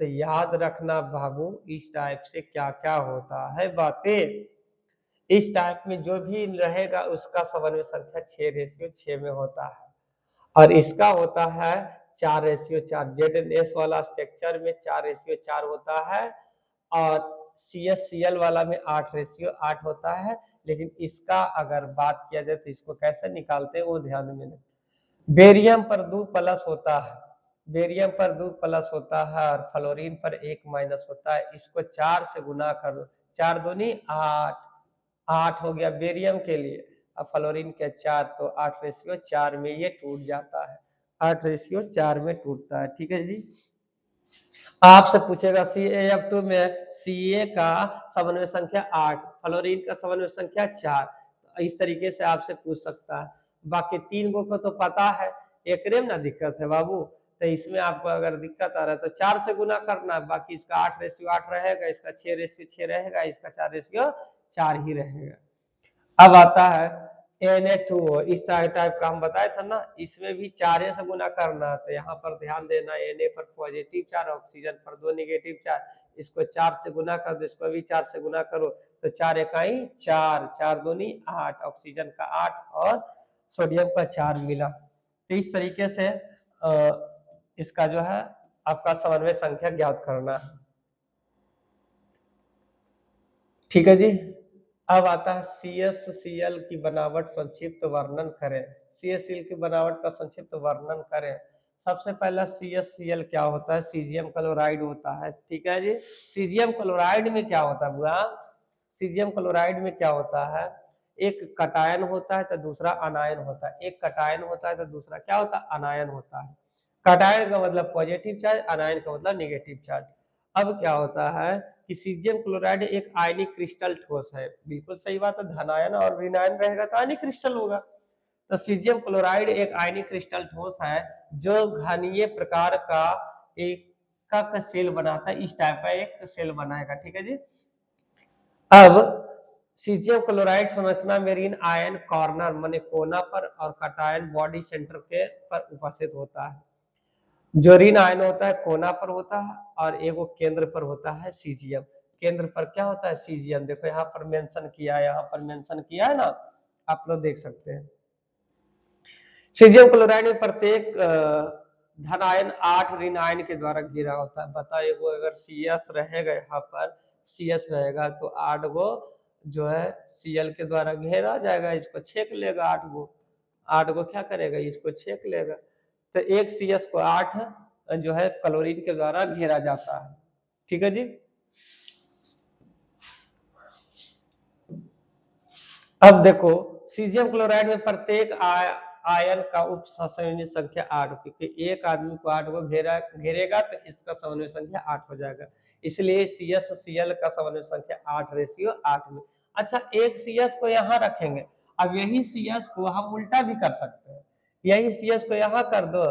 तो याद रखना बाबू इस टाइप से क्या क्या होता है बातें। इस टाइप में जो भी रहेगा उसका समन्वय संख्या 6:6 में होता है, और इसका होता है 4:4। ZnS वाला स्ट्रक्चर में 4:4 होता है, और CSCl वाला में 8:8 होता है। लेकिन इसका अगर बात किया जाए तो इसको कैसे निकालते हैं वो ध्यान में नहीं। बेरियम पर 2 प्लस होता है, बेरियम पर 2 प्लस होता है, और फ्लोरीन पर 1 माइनस होता है। इसको 4 से गुना कर दो, 4 दूनी 8, 8 हो गया बेरियम के लिए, अब फ्लोरीन के 4, तो 8:4 में ये टूट जाता है, 8:4 में टूटता है, ठीक है जी। आपसे पूछेगा CaF2 में Ca का समन्वय संख्या 8, फ्लोरीन का समन्वय संख्या 4, इस तरीके से आपसे पूछ सकता है। बाकी 3 को तो पता है, एक में ना दिक्कत है बाबू, तो इसमें आपको अगर दिक्कत आ रहा है तो 4 से गुना करना है, बाकी इसका 8:8 रहेगा, इसका 6:6 रहेगा, इसका 4:4 ही रहेगा। अब आता है Na2O, इस टाइप का हम बताए था ना, इसमें भी 4 से गुना करना, तो यहाँ पर ध्यान देना Na पर पॉजिटिव चार्ज, ऑक्सीजन पर 2 नेगेटिव चार्ज, इसको 4 से गुना कर दो, इसको भी 4 से गुना करो, तो 4 इकाई 4, 4 दूनी 8, ऑक्सीजन का 8 और सोडियम का 4 मिला। तो इस तरीके से इसका जो है आपका समन्वय संख्या ज्ञात करना है, ठीक है जी। अब आता है CSCl की बनावट संक्षिप्त वर्णन करें। CSCl की बनावट का संक्षिप्त वर्णन करें। सबसे पहला CSCl क्या होता है, सीजियम क्लोराइड होता है, ठीक है जी। सीजियम क्लोराइड में क्या होता है बुआ, सीजियम क्लोराइड में क्या होता है, एक कटायन होता है तो दूसरा अनायन होता है, एक कटायन होता है तो दूसरा क्या होता है, अनायन होता है। कटायन का मतलब पॉजिटिव चार्ज, अनायन का मतलब नेगेटिव चार्ज। अब क्या होता है कि सीजियम क्लोराइड एक आयनिक क्रिस्टल ठोस है, बिल्कुल सही बात है, धनायन और ऋणायन रहेगा तो आयनिक क्रिस्टल होगा। तो सीजियम क्लोराइड एक आयनिक क्रिस्टल ठोस है जो घनीय प्रकार का एक का सेल बनाता है, इस टाइप का एक सेल बनाएगा, ठीक है जी। अब सीजियम क्लोराइड संरचना में ऋण आयन कॉर्नर माने कोना पर और कटायन बॉडी सेंटर के पर उपस्थित होता है। जो ऋण आयन होता है कोना पर होता है और एगो केंद्र पर होता है सीजियम। केंद्र पर क्या होता है, सीजियम। देखो यहाँ पर मेंशन किया है, यहाँ पर मेंशन किया है ना, आप लोग देख सकते हैं। सीजियम क्लोराइड में प्रत्येक धन आयन 8 ऋण आयन के द्वारा घिरा होता है। बताइए वो अगर CS रहेगा, यहाँ पर CS रहेगा तो 8 गो जो है Cl के द्वारा घेरा जाएगा, इसको छेक लेगा, 8 गो क्या करेगा, इसको छेक लेगा। तो एक CS को 8 जो है क्लोरीन के द्वारा घेरा जाता है, ठीक है जी। अब देखो सीजियम क्लोराइड में प्रत्येक आयन का उप समन्वय संख्या 8, क्योंकि एक आदमी को 8 को घेरेगा तो इसका समन्वय संख्या 8 हो जाएगा, इसलिए CSCl का समन्वय संख्या 8:8 में। अच्छा, एक CS को यहाँ रखेंगे, अब यही CS को हम उल्टा भी कर सकते हैं, यही CS को यहाँ कर दो,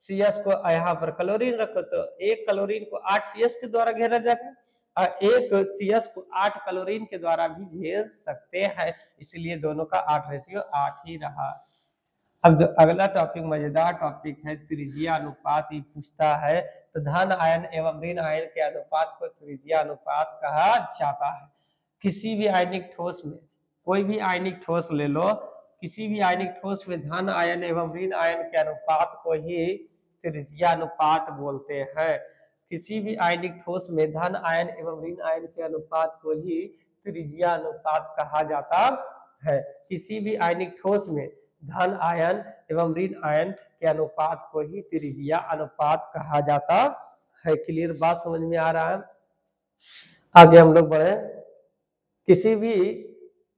CS को यहाँ पर क्लोरीन रखो, तो एक क्लोरीन को 8 CS के द्वारा घेरा जाएगा और एक CS को 8 क्लोरीन के द्वारा भी घेर सकते हैं, इसलिए दोनों का 8:8 ही रहा। अब अगला टॉपिक मजेदार टॉपिक है, त्रिज्या अनुपात। ये पूछता है तो धन आयन एवं ऋण आयन के अनुपात को त्रिज्या अनुपात कहा जाता है। किसी भी आयनिक ठोस में, कोई भी आयनिक ठोस ले लो, किसी भी आयनिक ठोस में धन आयन एवं ऋण आयन के अनुपात को ही त्रिज्या अनुपात बोलते हैं। किसी भी आयनिक ठोस में धन आयन एवं ऋण आयन के अनुपात को ही त्रिज्या अनुपात कहा जाता है। किसी भी आयनिक ठोस में धन आयन एवं ऋण आयन के अनुपात को ही त्रिज्या अनुपात कहा जाता है। क्लियर बात समझ में आ रहा है? आगे हम लोग बढ़े। किसी भी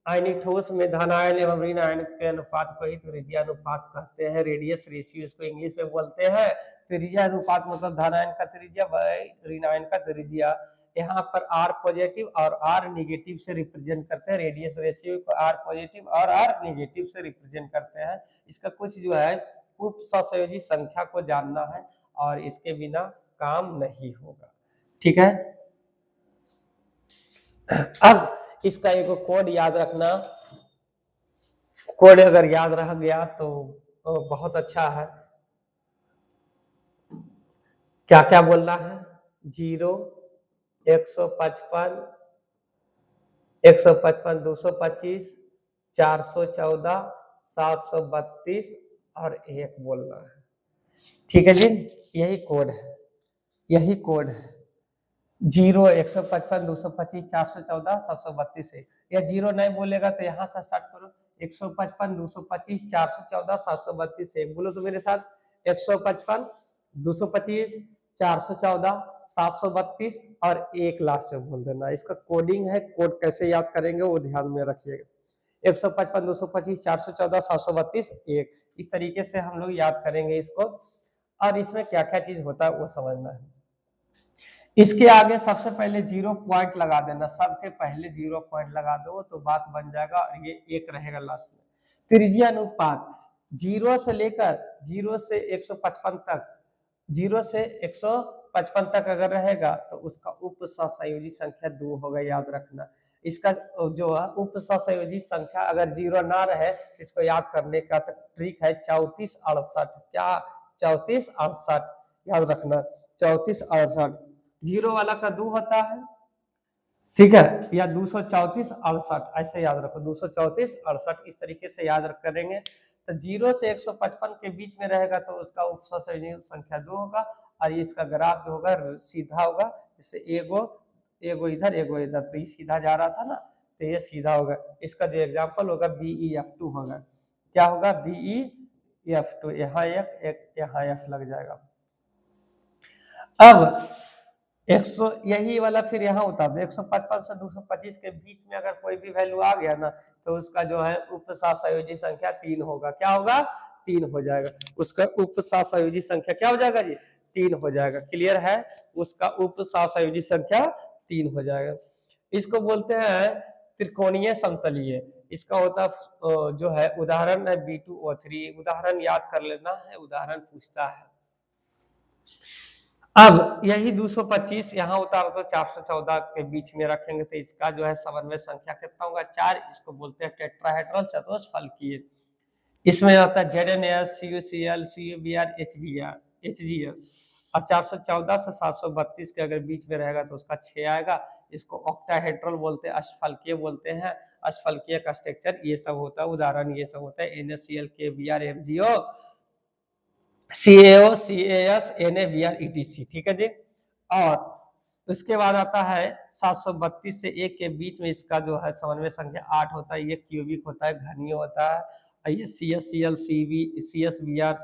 आयनिक ठोस में धन आयन एवं ऋण आयन के अनुपात को ही त्रिज्या अनुपात कहते हैं। रेडियस रेशियो इसको इंग्लिश में बोलते हैं। त्रिज्या अनुपात मतलब धन आयन का त्रिज्या बाय ऋण आयन का त्रिज्या। यहाँ पर R पॉजिटिव और R निगेटिव से रिप्रेजेंट करते हैं। रेडियस रेशियो को R पॉजिटिव और R निगेटिव से रिप्रेजेंट करते हैं। इसका कुछ जो है उप सहसंयोजी संख्या को जानना है और इसके बिना काम नहीं होगा। ठीक है, अब इसका एक कोड याद रखना, कोड अगर याद रह गया तो बहुत अच्छा है। क्या क्या बोलना है? 0, 155, 155, 225, 414, 732 और 1 बोलना है। ठीक है जी, यही कोड है, यही कोड है। 0, 155, 225, 414, 732 1। या 0 नहीं बोलेगा तो यहाँ से स्टार्ट करो, 155, 225, 414, 732 1। बोलो तो मेरे साथ, 155, 225, 414, 732 और 1 लास्ट में बोल देना। इसका कोडिंग है, कोड कैसे याद करेंगे वो ध्यान में रखिएगा। 155, 225, 414, 732 1। इस तरीके से हम लोग याद करेंगे इसको। और इसमें क्या क्या चीज होता है वो समझना है। इसके आगे सबसे पहले 0 पॉइंट लगा देना, सबके पहले 0 पॉइंट लगा दो तो बात बन जाएगा और ये 1 रहेगा लास्ट में। त्रिज्यीय अनुपात 0 से लेकर 0 से 155 तक, 0 से 155 तक अगर रहेगा तो उसका उप सहसंयोजी संख्या 2 होगा, याद रखना। इसका जो है उप सहसंयोजी संख्या अगर 0 ना रहे, इसको याद करने का ट्रिक है 34 68। क्या? 34 68, याद रखना 34 68। 0 वाला का 2 होता है, ठीक है, या 234 68, ऐसे याद रखो, 234 68 इस तरीके से याद करेंगे। तो 0 से 155 के बीच में रहेगा तो उसका उप सहसंयोजी संख्या 2 होगा। और इसका ग्राफ जो होगा सीधा होगा, जैसे एगो इधर एगो इधर, तो ये सीधा जा रहा था ना, तो ये सीधा होगा। इसका जो एग्जाम्पल होगा BEF2 होगा। क्या होगा? BEF2। यहाँ एक यहाँ F लग जाएगा। अब 100 यही वाला फिर यहाँ उतार दो, 155 से 225 के बीच में अगर कोई भी वैल्यू आ गया ना तो उसका जो है उप सहसंयोजी संख्या 3 होगा। क्या होगा? 3 हो जाएगा। उसका उप सहसंयोजी संख्या क्या हो जाएगा जी? 3 हो जाएगा। क्लियर है? उसका उप सहसंयोजी संख्या 3 हो जाएगा। इसको बोलते हैं त्रिकोणीय समतलीय। इसका होता जो है उदाहरण है B2O3। उदाहरण याद कर लेना है, उदाहरण पूछता है। अब यही 225 यहाँ उतार दो, 414 के बीच में रखेंगे तो इसका जो है समन्वय संख्या कितना होगा? 4। इसको बोलते हैं टेट्राहेड्रल चतुष्फलकीय। इसमें आता है ZNS, CuCl, CuBr, HGS। और 414 से 732 के अगर बीच में रहेगा तो उसका 6 आएगा। इसको ऑक्टाहेड्रल बोलते हैं, अष्टफलकीय बोलते हैं। अष्टफलकीय का स्ट्रक्चर ये सब होता है, उदाहरण ये सब होता है NaCl, KBr, FgO, CaO, CaS, NaBr, etc। ठीक है जी। और उसके बाद आता है 732 से 1 के बीच में इसका जो है समन्वय संख्या 8 होता है। ये क्यूबिक होता है, घनीय होता है। ये CsCl, CsBr,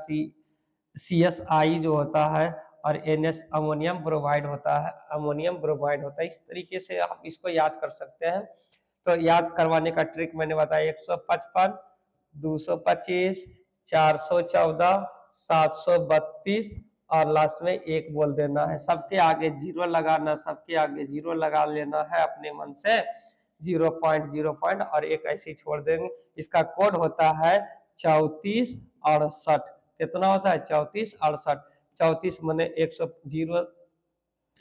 CSI जो होता है, और NS अमोनियम ब्रोमाइड होता है, अमोनियम ब्रोमाइड होता है। इस तरीके से आप इसको याद कर सकते हैं। तो याद करवाने का ट्रिक मैंने बताया, 155, 225, 414, 732 और लास्ट में 1 बोल देना है। सबके आगे 0 लगाना, सबके आगे 0 लगा लेना है अपने मन से, 0.0 और 1 ऐसे ही छोड़ देंगे। इसका कोड होता है 34 68। कितना होता है? 34 68। 34 माने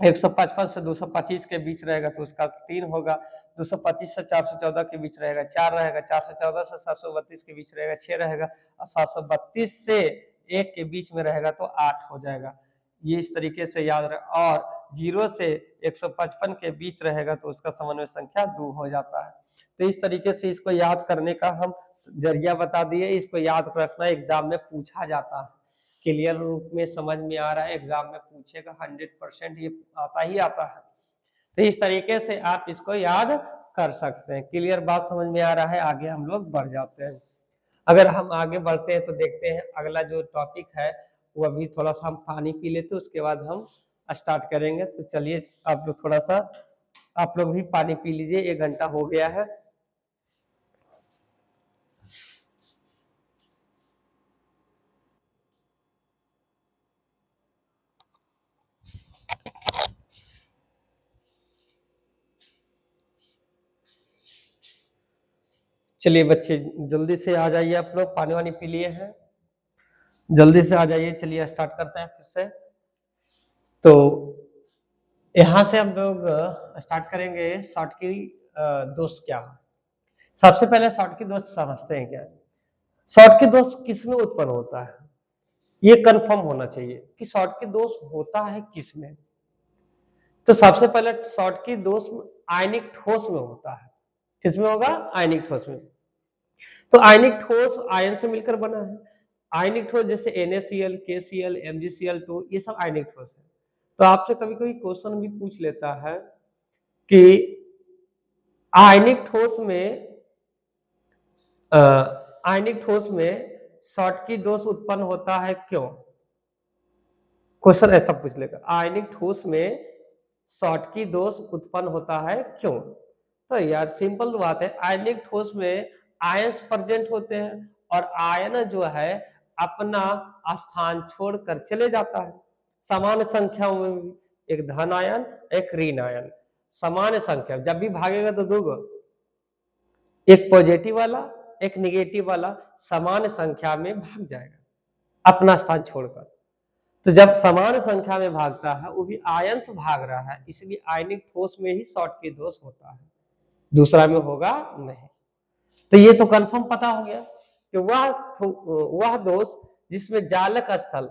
155 से 225 के बीच रहेगा तो उसका 3 होगा। 225 से 414 के बीच रहेगा 4 रहेगा। 414 से 732 के बीच रहेगा 6 रहेगा। और 732 से 1 के बीच में रहेगा तो 8 हो जाएगा। ये इस तरीके से याद रहे। और 0 से 155 के बीच रहेगा तो उसका समन्वय संख्या 2 हो जाता है। तो इस तरीके से इसको याद करने का हम जरिया बता दिए। इसको याद रखना, एग्जाम में पूछा जाता है। क्लियर रूप में समझ में आ रहा है? एग्जाम में पूछेगा 100%, ये आता ही आता है। तो इस तरीके से आप इसको याद कर सकते हैं। क्लियर बात समझ में आ रहा है? आगे हम लोग बढ़ जाते हैं। अगर हम आगे बढ़ते हैं तो देखते हैं अगला जो टॉपिक है वो अभी थोड़ा सा हम पानी पी लेते हैं, उसके बाद हम स्टार्ट करेंगे। तो चलिए आप लोग थोड़ा सा, आप लोग भी पानी पी लीजिए, 1 घंटा हो गया है। चलिए बच्चे जल्दी से आ जाइए, आप लोग पानी वानी पी लिए हैं, जल्दी से आ जाइए। चलिए स्टार्ट करते हैं फिर से। तो यहां से हम लोग स्टार्ट करेंगे शॉर्ट की दोष क्या है। सबसे पहले शॉर्ट की दोष समझते हैं क्या। शॉर्ट की दोष किस में उत्पन्न होता है, ये कंफर्म होना चाहिए कि शॉर्ट की दोष होता है किस में। तो सबसे पहले शॉर्ट की दोष आयनिक ठोस में होता है। किस में होगा, आयनिक ठोस में। तो आयनिक ठोस आयन से मिलकर बना है। आयनिक ठोस जैसे NaCl, KCl, MgCl2 ये सब आयनिक ठोस है। तो आपसे कभी कभी क्वेश्चन भी पूछ लेता है कि आयनिक ठोस में शॉर्ट की दोष उत्पन्न होता है क्यों। क्वेश्चन ऐसा पूछ लेगा, आयनिक ठोस में शॉर्ट की दोष उत्पन्न होता है क्यों। तो यार सिंपल बात है, आयनिक ठोस में आयंस प्रेजेंट होते हैं और आयन जो है अपना स्थान छोड़कर चले जाता है समान संख्याओं में भी, एक धन आयन एक ऋण आयन। समान संख्या जब भी भागेगा तो दो, एक पॉजिटिव वाला एक निगेटिव वाला समान संख्या में भाग जाएगा अपना स्थान छोड़कर। तो जब समान संख्या में भागता है वो भी आयंस भाग रहा है, इसलिए आयनिक ठोस में ही शॉर्ट की दोष होता है, दूसरा में होगा नहीं। तो ये तो कंफर्म पता हो गया कि वह दोष जिसमें जालक स्थल,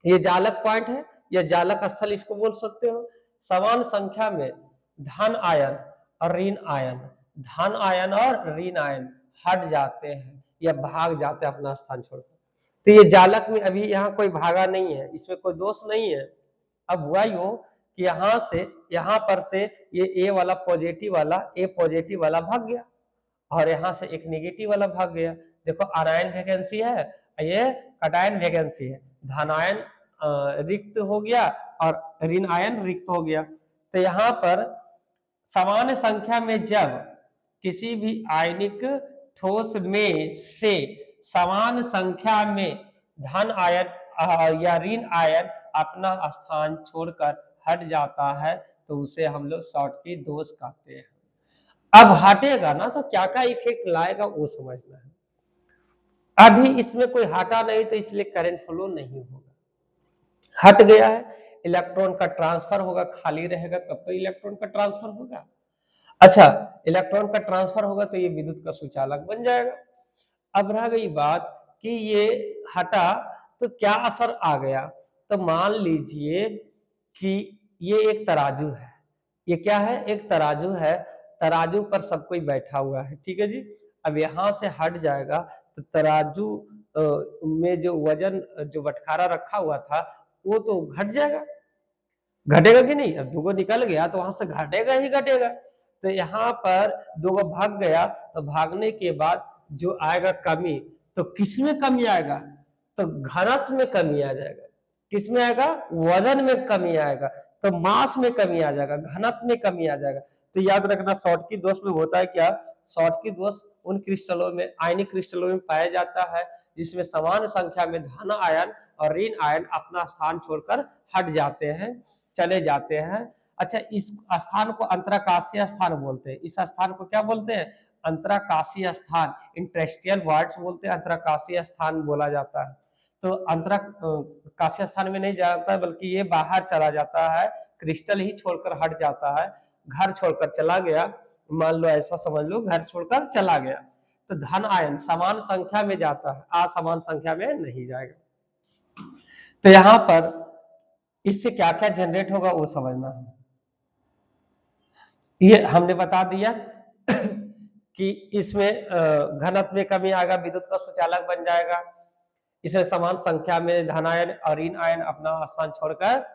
ये जालक पॉइंट है या जालक स्थल इसको बोल सकते हो, समान संख्या में धन आयन और ऋण आयन, धन आयन और ऋण आयन हट जाते हैं या भाग जाते हैं अपना स्थान छोड़कर। तो ये जालक में अभी यहाँ कोई भागा नहीं है, इसमें कोई दोष नहीं है। अब हुआ यूं कि यहाँ पर से ये ए वाला पॉजिटिव वाला भाग गया और यहाँ से एक नेगेटिव वाला भाग गया। देखो आनायन वैकेंसी है, ये कटायन वैकेंसी है, धनायन रिक्त हो गया और ऋण आयन रिक्त हो गया। तो यहाँ पर समान संख्या में जब किसी भी आयनिक ठोस में से समान संख्या में धन आयन या ऋण आयन अपना स्थान छोड़कर हट जाता है तो उसे हम लोग शॉर्ट की दोष कहते हैं। अब हटेगा ना तो क्या क्या इफेक्ट लाएगा वो समझना है। अभी इसमें कोई हटा नहीं तो इसलिए करंट फ्लो नहीं होगा। हट गया है, इलेक्ट्रॉन का ट्रांसफर होगा, खाली रहेगा तब तो इलेक्ट्रॉन का ट्रांसफर होगा। अच्छा, इलेक्ट्रॉन का ट्रांसफर होगा तो ये विद्युत का सुचालक बन जाएगा। अब रह गई बात कि ये हटा तो क्या असर आ गया। तो मान लीजिए कि ये एक तराजू है, ये क्या है, एक तराजू है, तराजू पर सब कोई बैठा हुआ है, ठीक है जी। अब यहाँ से हट जाएगा तो तराजू में जो वजन जो बटखारा रखा हुआ था वो तो घट जाएगा, घटेगा कि नहीं। अब दो निकल गया तो वहां से घटेगा ही घटेगा। तो यहाँ पर दो भाग गया तो भागने के बाद जो आएगा कमी, तो किसमें कमी आएगा, तो घनत्व में कमी आ जाएगा। किसमें आएगा, वजन में कमी आएगा, तो मास में कमी आ जाएगा, घनत्व में कमी आ जाएगा। तो याद रखना शॉर्ट की दोष में होता है क्या, शॉर्ट की दोष उन क्रिस्टलों में, आयनिक क्रिस्टलों में पाया जाता है जिसमें समान संख्या में धन आयन और ऋण आयन अपना स्थान छोड़कर हट जाते हैं, चले जाते हैं। अच्छा, इस स्थान को अंतराकाशीय स्थान बोलते हैं। इस स्थान को क्या बोलते हैं, अंतराकाशीय स्थान, इंटरेस्टियल वर्ड्स बोलते हैं, अंतराकाशीय स्थान बोला जाता है। तो अंतराकाशीय स्थान में नहीं जाता बल्कि ये बाहर चला जाता है, क्रिस्टल ही छोड़कर हट जाता है, घर छोड़कर चला गया, मान लो ऐसा समझ लो, घर छोड़कर चला गया। तो धन आयन समान संख्या में जाता है, असमान संख्या में नहीं जाएगा। तो यहाँ पर इससे क्या क्या जनरेट होगा वो समझना है। ये हमने बता दिया कि इसमें घनत्व में कमी आएगा, विद्युत का सुचालक बन जाएगा, इसमें समान संख्या में धन आयन और ऋण आयन अपना स्थान छोड़कर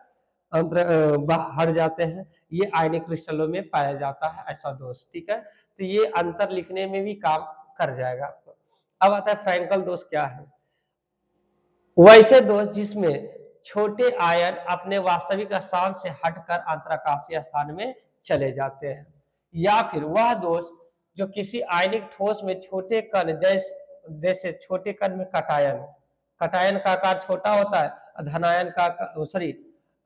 हट जाते हैं। ये आयनिक क्रिस्टलों में पाया जाता है ऐसा दोष, ठीक है। तो ये अंतर लिखने में भी काम कर जाएगा आपको। अब आता है फ्रैंकल दोष क्या है। वैसे दोष जिसमें छोटे आयन अपने वास्तविक स्थान से हटकर अंतराकाशीय स्थान में चले जाते हैं, या फिर वह दोष जो किसी आयनिक ठोस में छोटे कण जैसे छोटे कण में कटायन का आकार छोटा होता है, धनायन का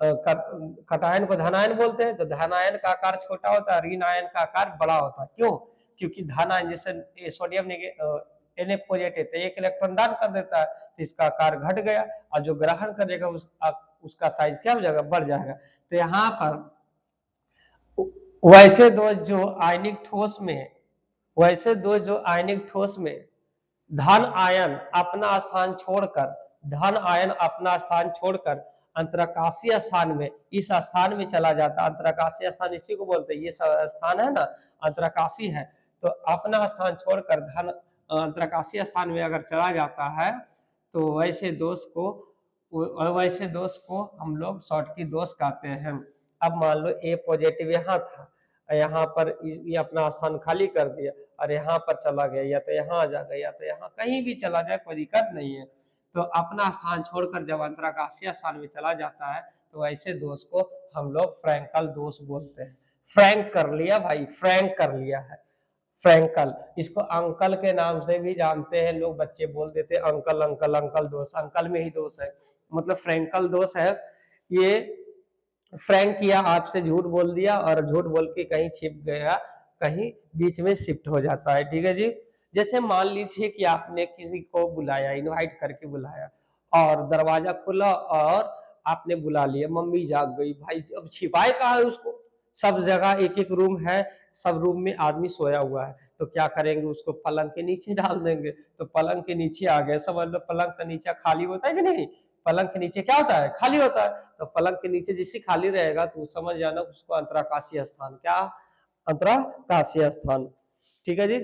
कटायन को धनायन बोलते हैं, तो धनायन का आकार छोटा होता है, ऋण आयन का आकार बड़ा होता है। क्यों, क्योंकि धनायन जैसे सोडियम Na पॉजिटिव तो एक इलेक्ट्रॉन दान कर देता है तो इसका आकार घट गया और जो ग्रहण करेगा उसका साइज क्या हो जाएगा, बढ़ जाएगा। तो यहाँ पर वैसे दो जो आयनिक ठोस में वैसे दो जो आयनिक ठोस में धन आयन अपना स्थान छोड़कर अंतराकाशीय स्थान में इस स्थान में चला जाता है। अंतराकाशीय स्थान इसी को बोलते हैं, ये स्थान है ना अंतराकाशी है। तो अपना स्थान छोड़कर धन अंतराकाशीय स्थान में अगर चला जाता है तो वैसे दोष को हम लोग शॉर्टकी दोष कहते हैं। अब मान लो ए पॉजिटिव यहाँ था, यहाँ पर ये अपना स्थान खाली कर दिया और यहाँ पर चला गया, या तो यहाँ आ जाएगा या तो यहाँ कहीं भी चला जाए, कोई दिक्कत नहीं है। तो अपना स्थान छोड़कर जब अंतराकाशीय स्थान में चला जाता है तो ऐसे दोष को हम लोग फ्रैंकल दोष बोलते हैं। फ्रैंक कर लिया भाई, फ्रैंक कर लिया है, फ्रैंकल। इसको अंकल के नाम से भी जानते हैं लोग, बच्चे बोल देते हैं अंकल अंकल अंकल दोष, अंकल में ही दोष है, मतलब फ्रैंकल दोष है। ये फ्रैंक किया, आपसे झूठ बोल दिया और झूठ बोल के कहीं छिप गया, कहीं बीच में शिफ्ट हो जाता है। ठीक है जी। जैसे मान लीजिए कि आपने किसी को बुलाया, इनवाइट करके बुलाया और दरवाजा खुला और आपने बुला लिया, मम्मी जाग गई, भाई अब छिपाए कहाँ है उसको, सब जगह एक एक रूम है, सब रूम में आदमी सोया हुआ है, तो क्या करेंगे, उसको पलंग के नीचे डाल देंगे। तो पलंग के नीचे आ गए, समझ लो पलंग का नीचे खाली होता है कि नहीं, पलंग के नीचे क्या होता है, खाली होता है। तो पलंग के नीचे जिससे खाली रहेगा तो समझ जाना उसको अंतराकाशीय स्थान, क्या अंतराकाशीय स्थान। ठीक है जी,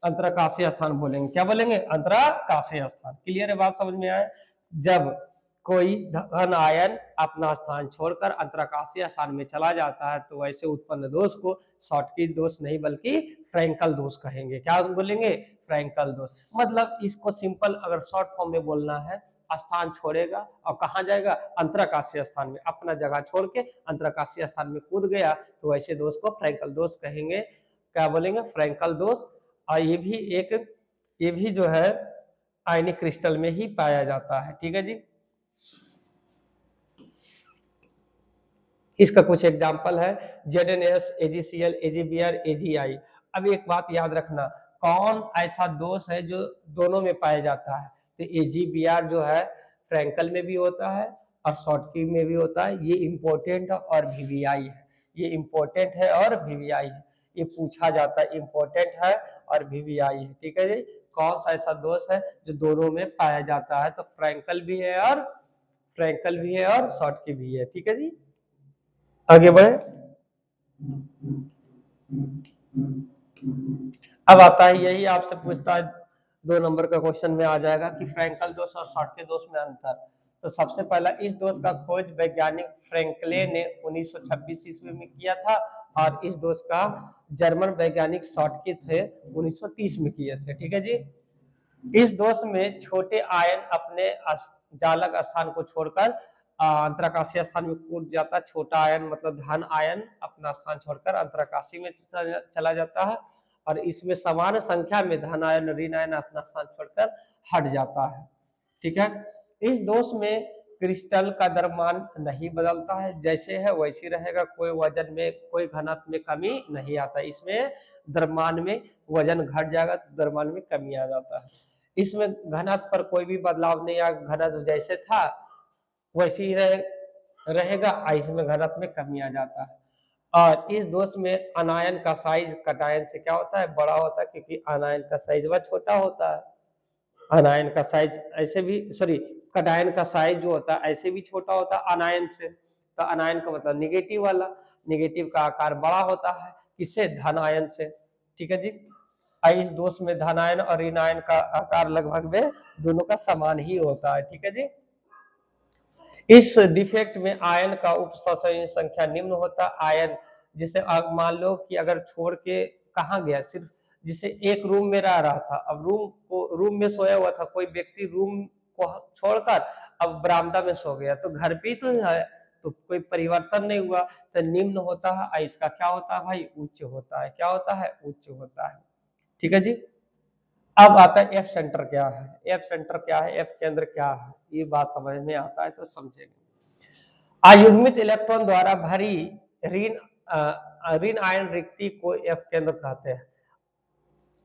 अंतराकाशीय स्थान बोलेंगे, क्या बोलेंगे, अंतराकाशीय स्थान। क्लियर है, बात समझ में आए। जब कोई धन आयन अपना स्थान छोड़कर अंतराकाशीय स्थान में चला जाता है तो वैसे उत्पन्न दोष को शॉर्टकी दोष नहीं बल्कि फ्रैंकल दोष कहेंगे। क्या बोलेंगे, फ्रैंकल दोष। मतलब इसको सिंपल अगर शॉर्ट फॉर्म में बोलना है, स्थान छोड़ेगा और कहाँ जाएगा, अंतराकाशीय स्थान में, अपना जगह छोड़ के अंतराकाशीय स्थान में कूद गया तो वैसे दोष को फ्रैंकल दोष कहेंगे। क्या बोलेंगे, फ्रैंकल दोष। और ये भी जो है आयनिक क्रिस्टल में ही पाया जाता है। ठीक है जी। इसका कुछ एग्जाम्पल है ZnS, AgCl, AgBr, AgI। अब एक बात याद रखना, कौन ऐसा दोष है जो दोनों में पाया जाता है, तो AgBr जो है फ्रैंकल में भी होता है और शॉर्टकी में भी होता है, ये इम्पोर्टेंट और VVI है, ये इम्पोर्टेंट है और VVI है, ये पूछा जाता है, इम्पोर्टेंट है और VVI है। ठीक है जी। कौन सा ऐसा दोष है जो दोनों में पाया जाता है, तो फ्रैंकल भी है और शॉर्टकी भी है। ठीक है जी, आगे बढ़े। अब आता है, यही आपसे पूछता है 2 नंबर का क्वेश्चन में आ जाएगा कि फ्रैंकल दोष और शॉर्टकी दोष में अंतर। तो सबसे पहला, इस दोष का खोज वैज्ञानिक फ्रैंकले ने 1926 ईस्वी में किया था और इस दोष का जर्मन वैज्ञानिक शॉर्टकी थे 1930 में किए थे। ठीक है जी। इस दोष में छोटे आयन अपने जालक स्थान को छोड़कर अंतराकाशीय स्थान में कूद जाता है। छोटा आयन मतलब धन आयन अपना स्थान छोड़कर अंतराकाशी में चला जाता है और इसमें समान संख्या में धन आयन ऋण आयन अपना स्थान छोड़कर हट जाता है। ठीक है। इस दोष में क्रिस्टल का द्रव्यमान नहीं बदलता है, जैसे है वैसे रहेगा, कोई वजन में कोई घनत्व में कमी नहीं आता। इसमें द्रव्यमान में वजन घट जाएगा तो द्रव्यमान में कमी आ जाता है। इसमें घनत्व पर कोई भी बदलाव नहीं आएगा, घनत्व जैसे था वैसे ही रहेगा, इसमें घनत्व में कमी आ जाता है। और इस दोष में अनायन का साइज कटायन से क्या होता है, बड़ा होता है, क्योंकि अनायन का साइज वह छोटा होता है। अनायन का साइज ऐसे भी कटायन का साइज जो होता है ऐसे भी छोटा होता है अनायन से। तो अनायन का मतलब निगेटिव वाला, निगेटिव का आकार बड़ा होता है, किससे, धन आयन से। ठीक है जी। इस दोष में धन आयन और ऋण आयन का आकार लगभग में दोनों का समान ही होता है। ठीक है जी। इस डिफेक्ट में आयन का उपसंयोजन संख्या निम्न होता है। आयन जिसे मान लो कि अगर छोड़ के कहाँ गया, सिर्फ जिसे एक रूम में रह रहा था, अब रूम में सोया हुआ था कोई व्यक्ति, रूम को छोड़कर अब बरामदा में सो गया, तो घर पे तो है, तो कोई परिवर्तन नहीं हुआ, तो निम्न होता है। इसका क्या होता है भाई, उच्च होता है। क्या होता है, उच्च होता है। ठीक है जी। अब आता है एफ सेंटर क्या है, एफ सेंटर क्या है, एफ केंद्र क्या है, ये बात समझ में आता है तो समझेंगे। अयुग्मित इलेक्ट्रॉन द्वारा भरी ऋण आयन रिक्ति को एफ केंद्र कहते हैं।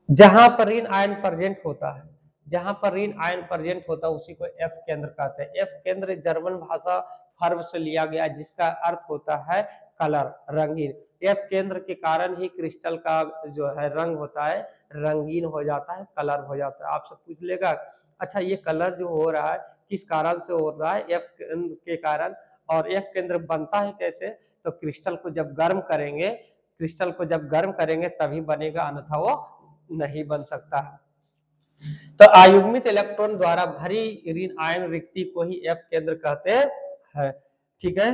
जहां पर ऋण आयन प्रेजेंट होता है, उसी को एफ केंद्र कहते हैं। एफ केंद्र जर्मन भाषा फर्ब से लिया गया जिसका अर्थ होता है कलर, रंगीन। एफ केंद्र के कारण ही क्रिस्टल का जो है रंग होता है रंगीन हो जाता है, कलर हो जाता है। आपसे पूछ लेगा अच्छा ये कलर जो हो रहा है किस कारण से हो रहा है, एफ केंद्र के कारण। और एफ केंद्र बनता है कैसे, तो क्रिस्टल को जब गर्म करेंगे, क्रिस्टल को जब गर्म करेंगे तभी बनेगा, अन्यथा वो नहीं बन सकता। तो अयुग्मित इलेक्ट्रॉन द्वारा भरी ऋण आयन रिक्ति को ही एफ केंद्र कहते हैं। ठीक है,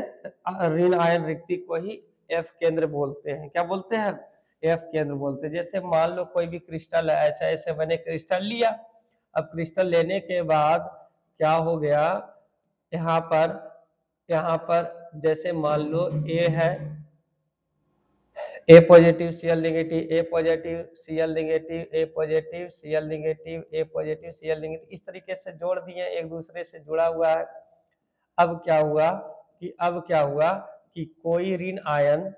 ऋण आयन रिक्ति को ही एफ केंद्र बोलते हैं। क्या बोलते हैं, एफ केंद्र बोलते हैं। जैसे मान लो कोई भी क्रिस्टल है, ऐसे ऐसे मैंने क्रिस्टल लिया। अब क्रिस्टल लेने के बाद क्या हो गया, यहाँ पर जैसे मान लो ए है, ए पॉजिटिव सीएल नेगेटिव, ए पॉजिटिव सीएल नेगेटिव, ए पॉजिटिव सीएल नेगेटिव, ए पॉजिटिव सीएल नेगेटिव, इस तरीके से जोड़ दिए, एक दूसरे से जुड़ा हुआ है। अब क्या हुआ कि कोई ऋण आयन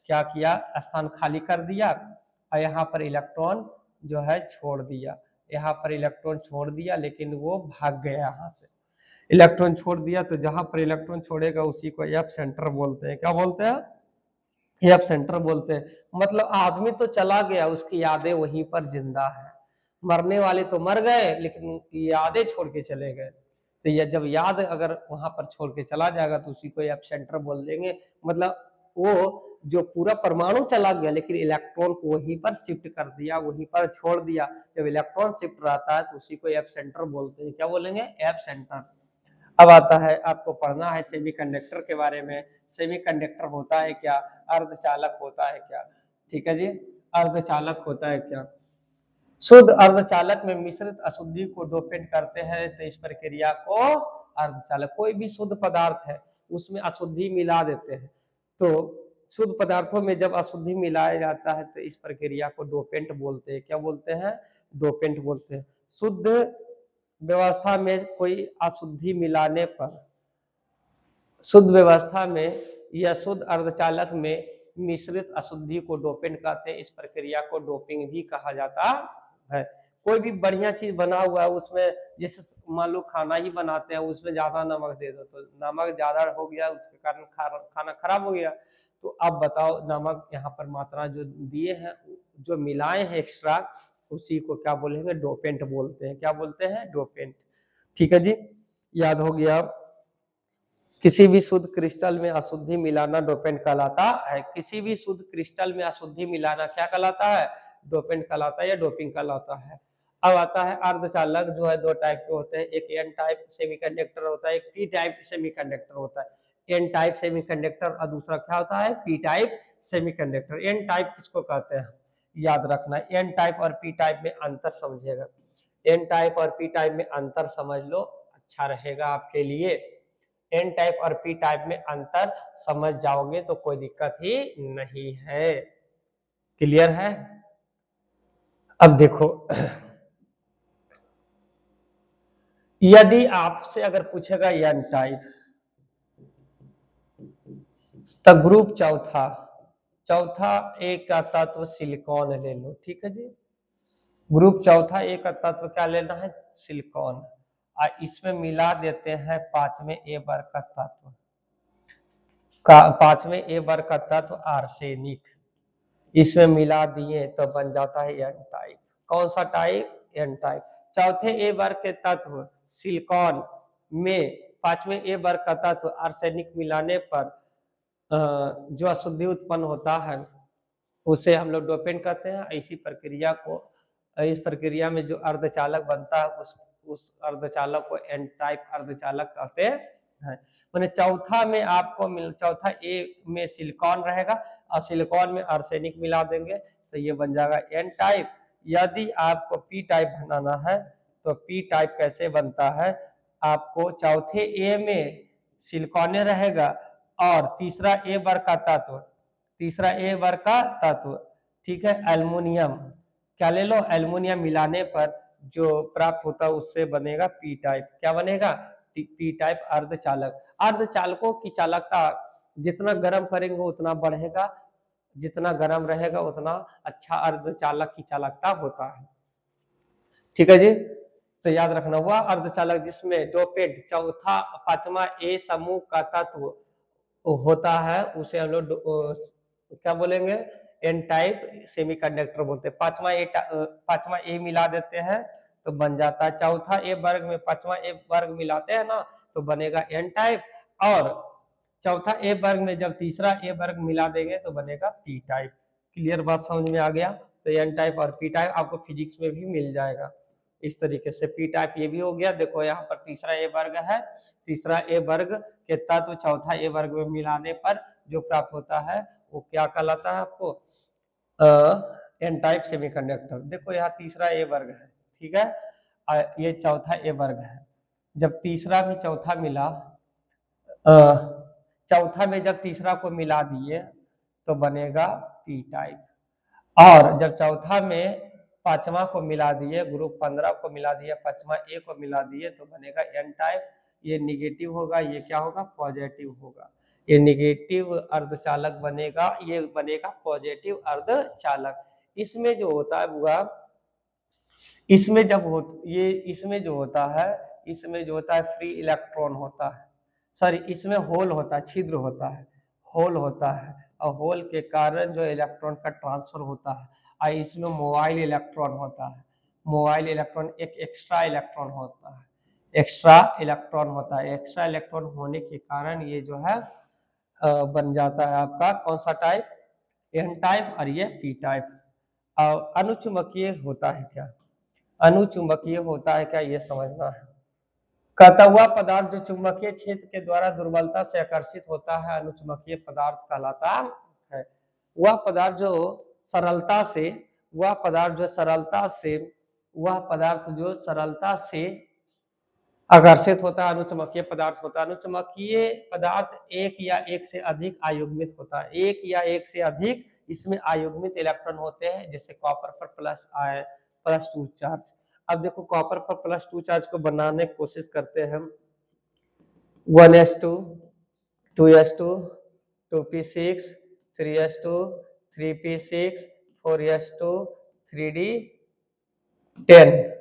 क्या किया, स्थान खाली कर दिया और यहाँ पर इलेक्ट्रॉन जो है छोड़ दिया, यहाँ पर इलेक्ट्रॉन छोड़ दिया, लेकिन वो भाग गया यहाँ से। इलेक्ट्रॉन छोड़ दिया तो जहां पर इलेक्ट्रॉन छोड़ेगा उसी को एफ सेंटर बोलते हैं। क्या बोलते हैं, एफ सेंटर बोलते हैं। मतलब आदमी तो चला गया, उसकी यादें वहीं पर जिंदा है। मरने वाले तो मर गए लेकिन यादें छोड़ के चले गए। तो ये जब याद अगर वहां पर छोड़ के चला जाएगा तो उसी को एफ सेंटर बोल देंगे। मतलब वो जो पूरा परमाणु चला गया लेकिन इलेक्ट्रॉन को वहीं पर शिफ्ट कर दिया, वहीं पर छोड़ दिया। जब इलेक्ट्रॉन शिफ्ट रहता है तो उसी को एफ सेंटर बोलते हैं। क्या बोलेंगे, एफ सेंटर। अब आता है, आपको पढ़ना है सेमीकंडक्टर के बारे में। सेमीकंडक्टर होता है क्या, अर्धचालक होता है क्या। ठीक है जी, अर्धचालक होता है क्या। शुद्ध अर्धचालक में मिश्रित अशुद्धि को डोपेंट करते हैं तो इस प्रक्रिया को अर्धचालक। कोई भी शुद्ध पदार्थ है उसमें अशुद्धि मिला देते हैं, तो शुद्ध पदार्थों में जब अशुद्धि मिलाया जाता है तो इस प्रक्रिया को डोपेंट बोलते हैं। क्या बोलते हैं, डोपेंट बोलते हैं। शुद्ध व्यवस्था में कोई अशुद्धि मिलाने पर, शुद्ध व्यवस्था में या शुद्ध अर्धचालक में मिश्रित अशुद्धि को डोपेंट कहते हैं। इस प्रक्रिया को डोपिंग भी कहा जाता है। कोई भी बढ़िया चीज बना हुआ है उसमें, जैसे मान लो खाना ही बनाते हैं, उसमें ज्यादा नमक दे दो तो नमक ज्यादा हो गया, उसके कारण खाना खराब हो गया। तो अब बताओ, नमक यहाँ पर मात्रा जो दिए हैं, जो मिलाए हैं एक्स्ट्रा, उसी को क्या बोलेंगे, डोपेंट बोलते हैं। क्या बोलते हैं, डोपेंट। ठीक है जी, याद हो गया। किसी भी शुद्ध क्रिस्टल में अशुद्धि मिलाना डोपेंट कहलाता है। किसी भी शुद्ध क्रिस्टल में अशुद्धि मिलाना क्या कहलाता है, डोपेंट कहलाता है या डोपिंग कहलाता है। अब आता है अर्धचालक, जो है दो टाइप के होते हैं, एक एन टाइप सेमीकंडक्टर होता है, एक पी टाइप सेमीकंडक्टर होता है। एन टाइप सेमीकंडक्टर और दूसरा क्या होता है, P type semiconductor. N type किसको कहते हैं, याद रखना। एन टाइप और पी टाइप में अंतर समझिएगा। एन टाइप और पी टाइप में अंतर समझ लो, अच्छा रहेगा आपके लिए। एन टाइप और पी टाइप में अंतर समझ जाओगे तो कोई दिक्कत ही नहीं है। क्लियर है। अब देखो, यदि आपसे अगर पूछेगा एन टाइप, तो ग्रुप चौथा एक का तत्व सिलिकॉन ले लो। ठीक है जी, ग्रुप चौथा एक का तत्व क्या लेना है, सिलिकॉन। और इसमें मिला देते हैं पांचवें ए वर्ग का तत्व, पांचवें ए वर्ग का तत्व आर्सेनिक। इसमें मिला दिए तो बन जाता है एन टाइप। कौन सा टाइप, एन टाइप। चौथे ए वर्ग के तत्व सिलिकॉन में पांचवें ए वर्ग का तत्व आर्सेनिक मिलाने पर जो अशुद्धि उत्पन्न होता है उसे हम लोग डोपेंट कहते हैं। इस प्रक्रिया में जो अर्धचालक बनता है उस अर्धचालक को एन टाइप अर्धचालक कहते हैं। मैंने चौथा में आपको चौथा ए में सिलिकॉन रहेगा और सिलिकॉन में आर्सेनिक मिला देंगे तो ये बन जाएगा एन टाइप। यदि आपको पी टाइप बनाना है तो पी टाइप कैसे बनता है, आपको चौथे ए में सिलिकॉन रहेगा और तीसरा ए वर्ग का तत्व, ठीक है, एल्युमिनियम। क्या ले लो, एल्युमिनियम मिलाने पर जो प्राप्त होता है उससे बनेगा पी टाइप। क्या बनेगा, पी टाइप अर्धचालक। अर्धचालकों की चालकता जितना गर्म करेंगे उतना बढ़ेगा, जितना गर्म रहेगा उतना अच्छा अर्धचालक की चालकता होता है। ठीक है जी, तो याद रखना, वह अर्धचालक जिसमें डोपेट चौथा पांचवा ए समूह का तत्व होता है उसे हम लोग क्या बोलेंगे, एन टाइप सेमीकंडक्टर बोलते हैं। पांचवा ए मिला देते हैं तो बन जाता है चौथा ए वर्ग में पांचवा ए वर्ग मिलाते हैं ना तो बनेगा एन टाइप, और चौथा ए वर्ग में जब तीसरा ए वर्ग मिला देंगे तो बनेगा पी टाइप। क्लियर बात समझ में आ गया? तो एन टाइप और पी टाइप आपको फिजिक्स में भी मिल जाएगा। इस तरीके से पी टाइप ये भी हो गया। देखो यहाँ पर तीसरा ए वर्ग है, तीसरा ए वर्ग के तत्व चौथा ए वर्ग में मिलाने पर जो प्राप्त होता है वो क्या कहलाता है आपको, एन टाइप सेमीकंडक्टर। देखो यहाँ तीसरा ए वर्ग है, ठीक है, ये चौथा ए वर्ग है। जब तीसरा में चौथा मिला, चौथा में जब तीसरा को मिला दिए तो बनेगा पी टाइप, और जब चौथा में पांचवा को मिला दिए, ग्रुप 15 को मिला दिया, पांचवा ए को मिला दिए तो बनेगा एन टाइप। ये निगेटिव होगा, ये क्या होगा, पॉजिटिव होगा। ये निगेटिव अर्धचालक बनेगा, ये बनेगा पॉजिटिव अर्धचालक। इसमें जो होता है बुआ, इसमें जब हो ये इसमें जो होता है, इसमें जो होता है फ्री इलेक्ट्रॉन होता है, सॉरी इसमें होल होता है, छिद्र होता है, होल होता है, और होल के कारण जो इलेक्ट्रॉन का ट्रांसफर होता है, और इसमें मोबाइल इलेक्ट्रॉन होता है। मोबाइल इलेक्ट्रॉन एक एक्स्ट्रा इलेक्ट्रॉन होता है, एक्स्ट्रा इलेक्ट्रॉन होता है। एक्स्ट्रा इलेक्ट्रॉन होने के कारण ये जो है बन जाता है आपका कौन सा टाइप, एन टाइप, और ये पी टाइप। और अनुचुंबकीय होता है क्या, अनुचुंबकीय होता है क्या, ये समझना है। कहता हुआ पदार्थ जो चुंबकीय क्षेत्र के द्वारा दुर्बलता से आकर्षित होता है अनुचुंबकीय पदार्थ कहलाता है। वह पदार्थ जो सरलता से आकर्षित होता है अनुचुंबकीय पदार्थ होता है। अनुचुंबकीय पदार्थ एक या एक से अधिक आयुग्मित होता है, एक या एक से अधिक इसमें आयुग्मित इलेक्ट्रॉन होते हैं, जैसे कॉपर पर +2 चार्ज। अब देखो कॉपर पर +2 चार्ज को बनाने की कोशिश करते हैं हम, 1s2 2s2 2p6 3s2 3p6 4s2 3d10।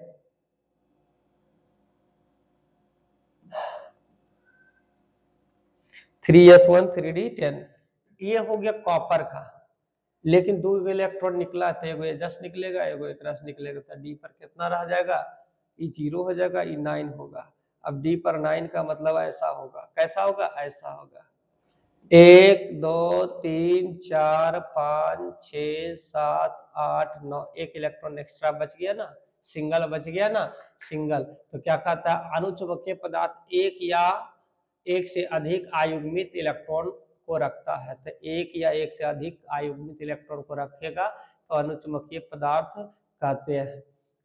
3s1 3d10 ये हो गया कॉपर का। लेकिन 2 इलेक्ट्रॉन निकला तो एगो एजस निकलेगा, एगो एक रस निकलेगा, तो डी पर कितना रह जाएगा, ई 0 हो जाएगा, ई 9 होगा। अब डी पर 9 का मतलब ऐसा होगा, कैसा होगा, ऐसा होगा 1 2 3 4 5 6 7 8 9, एक इलेक्ट्रॉन एक्स्ट्रा बच गया ना, सिंगल बच गया ना, सिंगल। तो क्या कहता है, अनुचुंबकीय पदार्थ एक या एक से अधिक आयुग्मित इलेक्ट्रॉन को रखता है। तो एक या एक से अधिक आयुग्मित इलेक्ट्रॉन को रखेगा तो अनुचुंबकीय पदार्थ कहते हैं,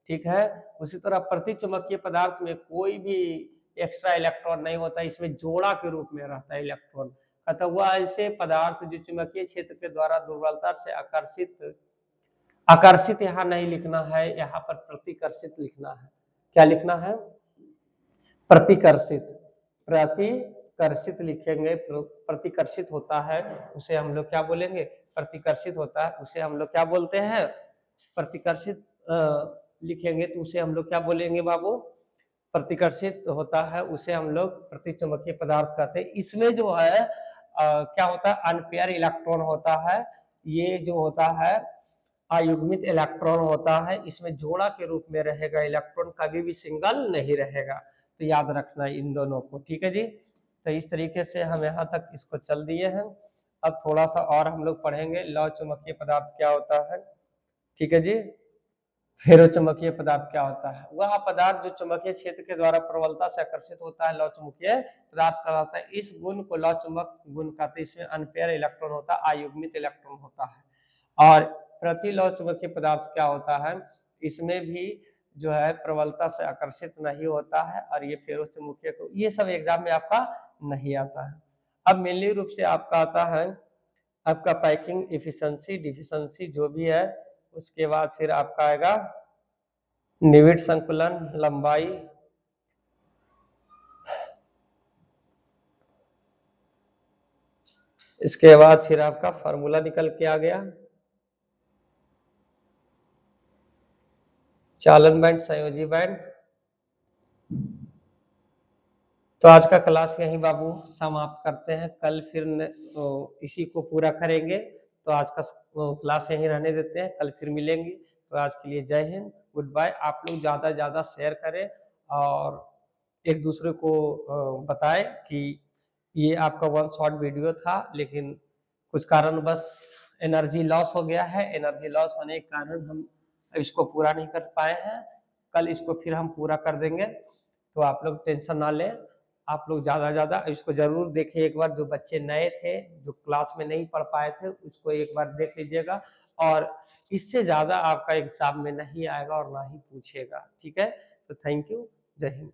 ठीक है। उसी तरह प्रतिचुंबकीय पदार्थ में कोई भी एक्स्ट्रा इलेक्ट्रॉन नहीं होता, इसमें जोड़ा के रूप में रहता है इलेक्ट्रॉन। अतः वह ऐसे पदार्थ जो चुंबकीय क्षेत्र के द्वारा दुर्बलता से आकर्षित यहाँ नहीं लिखना है, यहाँ पर प्रतिकर्षित लिखना है। क्या लिखना है, प्रतिकर्षित, प्रतिकर्षित लिखेंगे। प्रतिकर्षित होता है उसे हम लोग क्या बोलेंगे, प्रतिकर्षित होता है उसे हम लोग क्या बोलते हैं, प्रतिकर्षित लिखेंगे तो उसे हम लोग क्या बोलेंगे बाबू, प्रतिकर्षित होता है उसे हम लोग प्रतिचुंबकीय पदार्थ कहते हैं। इसमें जो है क्या होता है, अनपेयर इलेक्ट्रॉन होता है, ये जो होता है अयुग्मित इलेक्ट्रॉन होता है, इसमें जोड़ा के रूप में रहेगा इलेक्ट्रॉन, कभी भी सिंगल नहीं रहेगा। तो याद रखना इन दोनों को, ठीक है जी। तो इस तरीके से हम यहाँ तक इसको चल दिए हैं। अब थोड़ा सा और हम लोग पढ़ेंगे लौ चुंबकीय पदार्थ क्या होता है, ठीक है जी। फेरो चुंबकीय पदार्थ क्या होता है, वह पदार्थ जो चुंबकीय क्षेत्र के द्वारा प्रबलता से आकर्षित होता है लौ चुंबकीय पदार्थ कहलाता है। इस गुण को लौ चुंबक गुण कहते हैं। इसमें अनपेयर इलेक्ट्रॉन होता है, अयुग्मित इलेक्ट्रॉन होता है। और प्रति लौ चुंबकीय पदार्थ क्या होता है, इसमें भी जो है प्रबलता से आकर्षित नहीं होता है, और ये फेरो चुंबकीय को, ये सब एग्जाम में आपका नहीं आता है। अब मेनली रूप से आपका आता है आपका पैकिंग एफिशिएंसी, डिफिशिएंसी जो भी है, उसके बाद फिर आपका आएगा निविड संकुलन, लंबाई, इसके बाद फिर आपका फार्मूला निकल के आ गया, चालन बैंड, संयोजी बैंड, तो आज का क्लास यहीं बाबू समाप्त करते हैं, कल फिर इसी को पूरा करेंगे। तो आज का क्लास यहीं रहने देते हैं, कल फिर मिलेंगे। तो आज के लिए जय हिंद, गुड बाय। आप लोग ज़्यादा ज़्यादा शेयर करें और एक दूसरे को बताएं कि ये आपका वन शॉट वीडियो था, लेकिन कुछ कारणवश एनर्जी लॉस हो गया है। एनर्जी लॉस होने के कारण हम इसको पूरा नहीं कर पाए हैं। कल इसको फिर हम पूरा कर देंगे, तो आप लोग टेंशन ना लें। आप लोग ज़्यादा ज़्यादा इसको ज़रूर देखें एक बार। जो बच्चे नए थे, जो क्लास में नहीं पढ़ पाए थे, उसको एक बार देख लीजिएगा। और इससे ज़्यादा आपका एग्जाम में नहीं आएगा और ना ही पूछेगा। ठीक है, तो थैंक यू, जय हिंद।